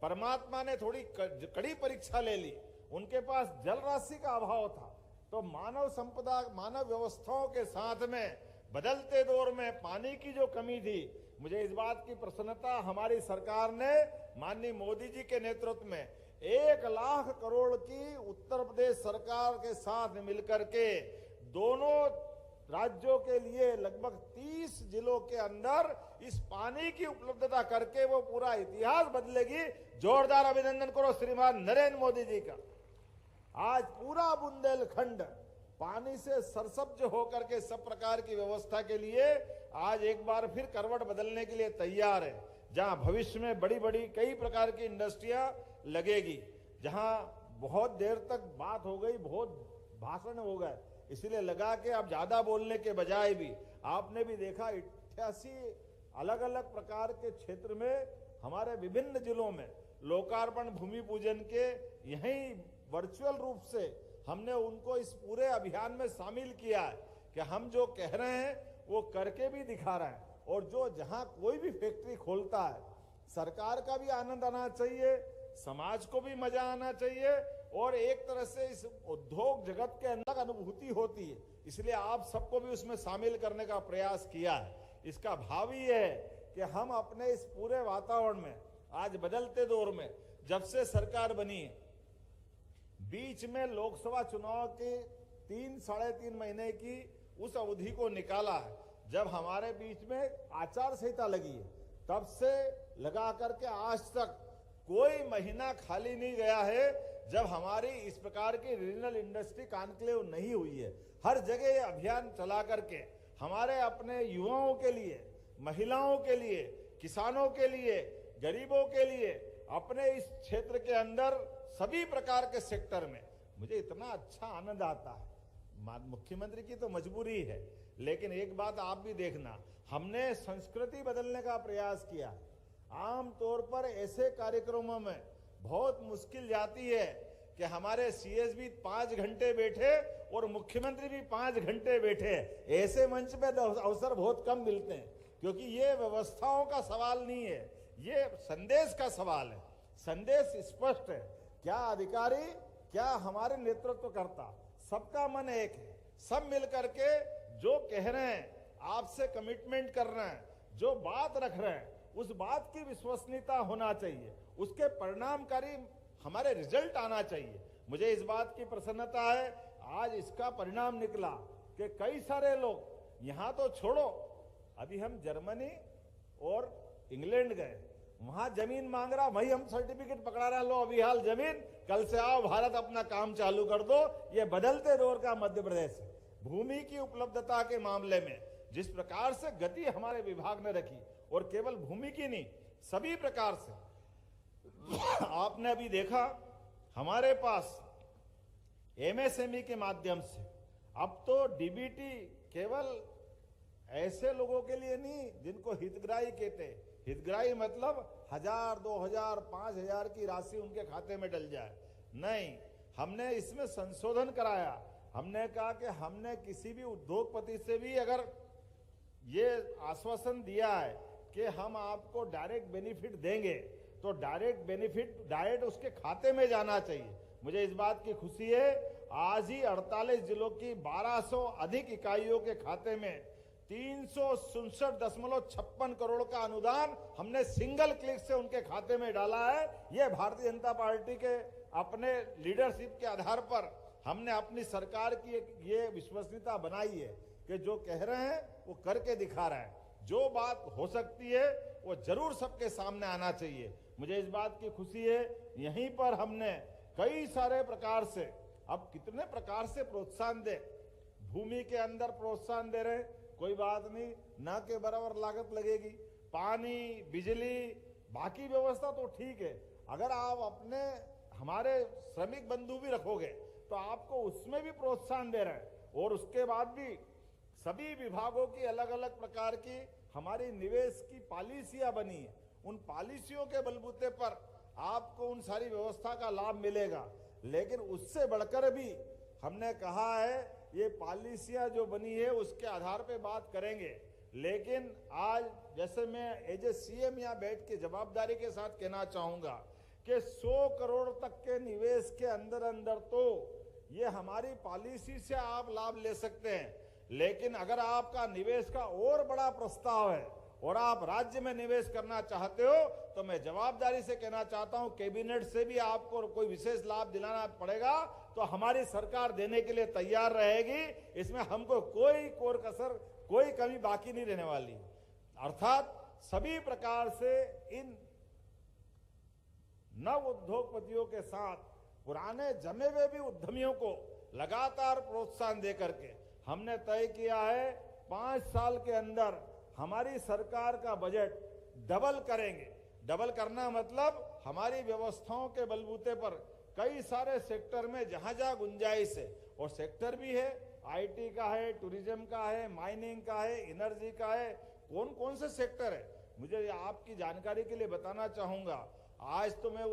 परमात्मा ने थोड़ी कड़ी परीक्षा ले ली। उनके पास जल राशि का अभाव था, तो मानव संपदा, मानव व्यवस्थाओं के साथ में बदलते दौर में पानी की जो कमी थी, मुझे इस बात की प्रसन्नता, हमारी सरकार ने माननीय मोदी जी के नेतृत्व में 1 लाख करोड़ की उत्तर प्रदेश सरकार के साथ मिलकर के दोनों राज्यों के लिए लगभग 30 जिलों के अंदर इस पानी की उपलब्धता करके वो पूरा इतिहास बदलेगी। जोरदार अभिनंदन करो श्रीमान नरेंद्र मोदी जी का। आज पूरा बुंदेलखंड पानी से सरसब्ज होकर के सब प्रकार की व्यवस्था के लिए आज एक बार फिर करवट बदलने के लिए तैयार है। जहां भविष्य में बड़ी बड़ी कई प्रकार की इंडस्ट्रियां लगेगी, जहां बहुत देर तक बात हो गई, बहुत भाषण हो गए, इसलिए लगा के अब ज्यादा बोलने के बजाय भी आपने भी देखा 88 अलग अलग प्रकार के क्षेत्र में हमारे विभिन्न जिलों में लोकार्पण भूमि पूजन के यहीं वर्चुअल रूप से हमने उनको इस पूरे अभियान में शामिल किया है कि हम जो कह रहे हैं वो करके भी दिखा रहे हैं। और जो जहां कोई भी फैक्ट्री खोलता है, सरकार का भी आनंद आना चाहिए, समाज को भी मजा आना चाहिए और एक तरह से इस उद्योग जगत के अंदर अनुभूति होती है। इसलिए आप सबको भी उसमें शामिल करने का प्रयास किया है। इसका भाव ही है कि हम अपने इस पूरे वातावरण में आज बदलते दौर में जब से सरकार बनी है, बीच में लोकसभा चुनाव के 3-3.5 महीने की उस अवधि को निकाला है, जब हमारे बीच में आचार संहिता लगी है, तब से लगा करके आज तक कोई महीना खाली नहीं गया है जब हमारी इस प्रकार की रीजनल इंडस्ट्री कॉन्क्लेव नहीं हुई है। हर जगह ये अभियान चला करके हमारे अपने युवाओं के लिए, महिलाओं के लिए, किसानों के लिए, गरीबों के लिए, अपने इस क्षेत्र के अंदर सभी प्रकार के सेक्टर में मुझे इतना अच्छा आनंद आता है। मुख्यमंत्री की तो मजबूरी है, लेकिन एक बात आप भी देखना, हमने संस्कृति बदलने का प्रयास किया। आमतौर पर ऐसे कार्यक्रमों में बहुत मुश्किल जाती है कि हमारे सीएस भी 5 घंटे बैठे और मुख्यमंत्री भी 5 घंटे बैठे। ऐसे मंच पे अवसर बहुत कम मिलते हैं, क्योंकि ये व्यवस्थाओं का सवाल नहीं है, ये संदेश का सवाल है। संदेश स्पष्ट है, क्या अधिकारी, क्या हमारे नेतृत्व करता, सबका मन एक है। सब मिलकर के जो कह रहे हैं, आपसे कमिटमेंट कर रहे हैं, जो बात रख रहे हैं, उस बात की विश्वसनीयता होना चाहिए, उसके परिणामकारी हमारे रिजल्ट आना चाहिए। मुझे इस बात की प्रसन्नता है, आज इसका परिणाम निकला कि कई सारे लोग, यहां तो छोड़ो, अभी हम जर्मनी और इंग्लैंड गए, वहां जमीन मांग रहा, वही हम सर्टिफिकेट पकड़ा रहा, लो अभी हाल जमीन, कल से आओ भारत अपना काम चालू कर दो। ये बदलते दौर का मध्य प्रदेश है। भूमि की उपलब्धता के मामले में जिस प्रकार से गति हमारे विभाग ने रखी, और केवल भूमि की नहीं, सभी प्रकार से आपने अभी देखा हमारे पास एमएसएमई के माध्यम से अब तो डीबीटी केवल ऐसे लोगों के लिए नहीं जिनको हितग्राही कहते हैं। हितग्राही मतलब 1000, 2000, 5000 की राशि उनके खाते में डल जाए, नहीं, हमने इसमें संशोधन कराया। हमने कहा कि हमने किसी भी उद्योगपति से भी अगर ये आश्वासन दिया है कि हम आपको डायरेक्ट बेनिफिट देंगे, तो डायरेक्ट बेनिफिट डायरेक्ट उसके खाते में जाना चाहिए। मुझे इस बात की खुशी है, आज ही 48 जिलों की 1200 अधिक इकाइयों के खाते में 367.56 करोड़ का अनुदान हमने सिंगल क्लिक से उनके खाते में डाला है। यह भारतीय जनता पार्टी के अपने लीडरशिप के आधार पर हमने अपनी सरकार की ये विश्वसनीयता बनाई है कि जो कह रहे हैं वो करके दिखा रहे हैं। जो बात हो सकती है वो जरूर सबके सामने आना चाहिए। मुझे इस बात की खुशी है, यहीं पर हमने कई सारे प्रकार से, अब कितने प्रकार से प्रोत्साहन दे, भूमि के अंदर प्रोत्साहन दे रहे, कोई बात नहीं, ना के बराबर लागत लगेगी, पानी, बिजली, बाकी व्यवस्था तो ठीक है। अगर आप अपने हमारे श्रमिक बंधु भी रखोगे तो आपको उसमें भी प्रोत्साहन दे रहे हैं। और उसके बाद भी सभी विभागों की अलग अलग प्रकार की हमारी निवेश की पॉलिसियां बनी है, उन पॉलिसियों के बलबूते पर आपको उन सारी व्यवस्था का लाभ मिलेगा। लेकिन उससे बढ़कर भी हमने कहा है, ये पॉलिसियां जो बनी है उसके आधार पे बात करेंगे। लेकिन आज जैसे मैं एज ए सीएम यहाँ बैठ के जवाबदारी के साथ कहना चाहूंगा कि 100 करोड़ तक के निवेश के अंदर अंदर तो ये हमारी पॉलिसी से आप लाभ ले सकते हैं। लेकिन अगर आपका निवेश का और बड़ा प्रस्ताव है और आप राज्य में निवेश करना चाहते हो, तो मैं जवाबदारी से कहना चाहता हूं, कैबिनेट से भी आपको कोई विशेष लाभ दिलाना पड़ेगा तो हमारी सरकार देने के लिए तैयार रहेगी। इसमें हमको कोई कोर कसर, कोई कमी बाकी नहीं रहने वाली। अर्थात सभी प्रकार से इन नव उद्योगपतियों के साथ पुराने जमे हुए भी उद्यमियों को लगातार प्रोत्साहन देकर के हमने तय किया है 5 साल के अंदर हमारी सरकार का बजट डबल करेंगे। डबल करना मतलब हमारी व्यवस्थाओं के बलबूते पर कई सारे सेक्टर में जहां जहां गुंजाइश है, और सेक्टर भी है, आईटी का है, टूरिज्म का है, माइनिंग का है, एनर्जी का है, कौन कौन से सेक्टर है। मुझे आपकी जानकारी के लिए बताना चाहूंगा, आज तो मैं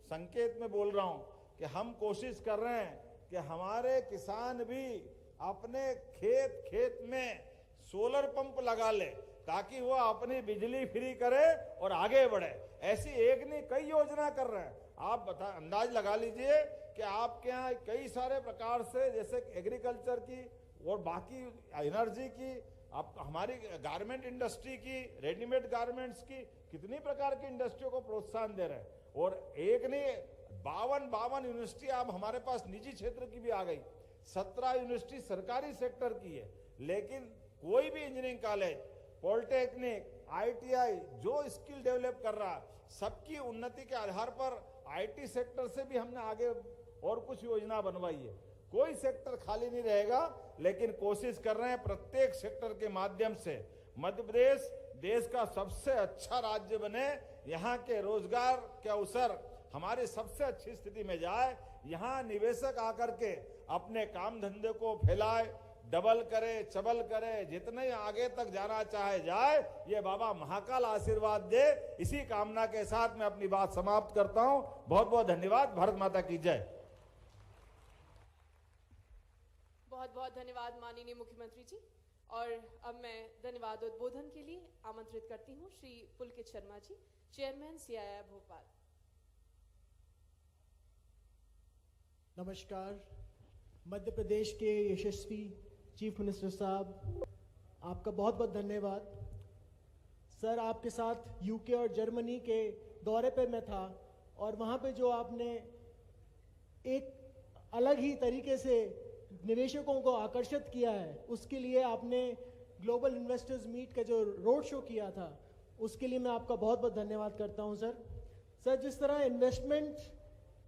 संकेत में बोल रहा हूं कि हम कोशिश कर रहे हैं कि हमारे किसान भी अपने खेत में सोलर पंप लगा ले। ताकि वो अपनी बिजली फ्री करे और आगे बढ़े। ऐसी एक नहीं कई योजना कर रहे हैं। आप अंदाज लगा लीजिए कि आपके यहाँ कई सारे प्रकार से, जैसे एग्रीकल्चर की और बाकी एनर्जी की, आप हमारी गारमेंट इंडस्ट्री की, रेडीमेड गारमेंट्स की, कितनी प्रकार की इंडस्ट्रियों को प्रोत्साहन दे रहे हैं। और एक नहीं 52 यूनिवर्सिटी आप हमारे पास निजी क्षेत्र की भी आ गई, 17 यूनिवर्सिटी सरकारी सेक्टर की है। लेकिन कोई भी इंजीनियरिंग कॉलेज, पॉलिटेक्निक, ITI जो स्किल डेवलप कर रहा, सबकी उन्नति के आधार पर IT सेक्टर से भी हमने आगे और कुछ योजना बनवाई है। कोई सेक्टर खाली नहीं रहेगा, लेकिन कोशिश कर रहे हैं प्रत्येक सेक्टर के माध्यम से मध्य प्रदेश देश का सबसे अच्छा राज्य बने, यहाँ के रोजगार के अवसर हमारी सबसे अच्छी स्थिति में जाए, यहाँ निवेशक आकर के अपने काम धंधे को फैलाए, डबल करे, चबल करे, जितने आगे तक जाना चाहे जाए, ये बाबा महाकाल आशीर्वाद दे। इसी कामना के साथ मैं अपनी बात समाप्त करता हूं। बहुत बहुत धन्यवाद। भारत माता की जय। बहुत बहुत धन्यवाद माननीय मुख्यमंत्री जी। और अब मैं धन्यवाद उद्बोधन के लिए आमंत्रित करती हूं श्री पुलकित शर्मा जी, चेयरमैन CII भोपाल। नमस्कार। मध्य प्रदेश के यशस्वी चीफ मिनिस्टर साहब, आपका बहुत बहुत धन्यवाद। सर, आपके साथ UK और जर्मनी के दौरे पे मैं था, और वहाँ पे जो आपने एक अलग ही तरीके से निवेशकों को आकर्षित किया है, उसके लिए आपने ग्लोबल इन्वेस्टर्स मीट का जो रोड शो किया था, उसके लिए मैं आपका बहुत बहुत धन्यवाद करता हूँ सर। सर, जिस तरह इन्वेस्टमेंट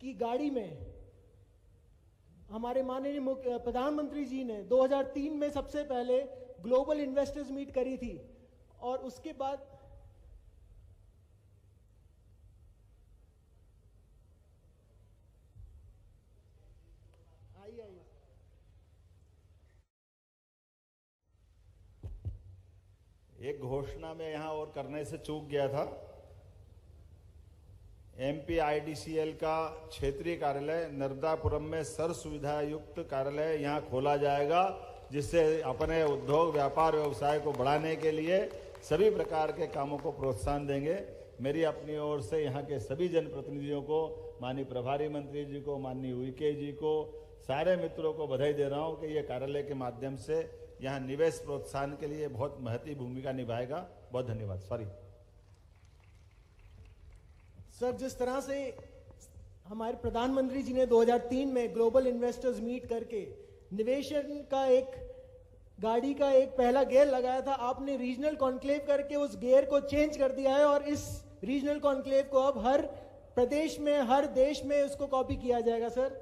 की गाड़ी में हमारे माननीय प्रधानमंत्री जी ने 2003 में सबसे पहले ग्लोबल इन्वेस्टर्स मीट करी थी, और उसके बाद एक घोषणा में यहां और करने से चूक गया था। MP IDCL का क्षेत्रीय कार्यालय नर्मदापुरम में सर्व सुविधा युक्त कार्यालय यहां खोला जाएगा, जिससे अपने उद्योग, व्यापार, व्यवसाय को बढ़ाने के लिए सभी प्रकार के कामों को प्रोत्साहन देंगे। मेरी अपनी ओर से यहाँ के सभी जनप्रतिनिधियों को, माननीय प्रभारी मंत्री जी को, माननीय VK जी को, सारे मित्रों को बधाई दे रहा हूँ कि ये कार्यालय के माध्यम से यहाँ निवेश प्रोत्साहन के लिए बहुत महत्वपूर्ण भूमिका निभाएगा। बहुत धन्यवाद। सॉरी सर, जिस तरह से हमारे प्रधानमंत्री जी ने 2003 में ग्लोबल इन्वेस्टर्स मीट करके निवेशन का एक गाड़ी का एक पहला गियर लगाया था, आपने रीजनल कॉन्क्लेव करके उस गियर को चेंज कर दिया है, और इस रीजनल कॉन्क्लेव को अब हर प्रदेश में, हर देश में उसको कॉपी किया जाएगा सर।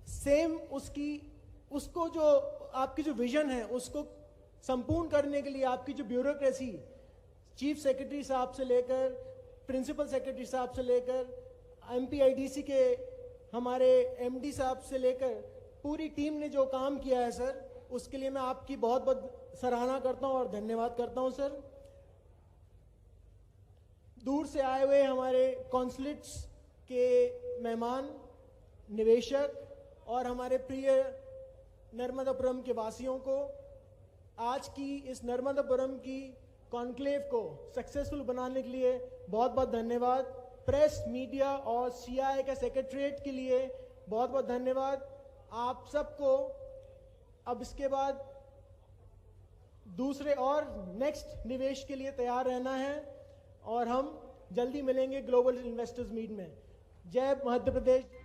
सेम उसको जो आपकी जो विजन है, उसको संपूर्ण करने के लिए आपकी जो ब्यूरोक्रेसी, चीफ सेक्रेटरी साहब से लेकर प्रिंसिपल सेक्रेटरी साहब से लेकर MP IDC के हमारे MD साहब से लेकर पूरी टीम ने जो काम किया है सर, उसके लिए मैं आपकी बहुत बहुत सराहना करता हूं और धन्यवाद करता हूं सर। दूर से आए हुए हमारे कॉन्सुलेट्स के मेहमान, निवेशक और हमारे प्रिय नर्मदापुरम के वासियों को आज की इस नर्मदापुरम की कॉन्क्लेव को सक्सेसफुल बनाने के लिए बहुत बहुत धन्यवाद। प्रेस, मीडिया और CII के सेक्रेटरीट के लिए बहुत बहुत धन्यवाद। आप सबको अब इसके बाद दूसरे और नेक्स्ट निवेश के लिए तैयार रहना है, और हम जल्दी मिलेंगे ग्लोबल इन्वेस्टर्स मीट में। जय मध्य प्रदेश।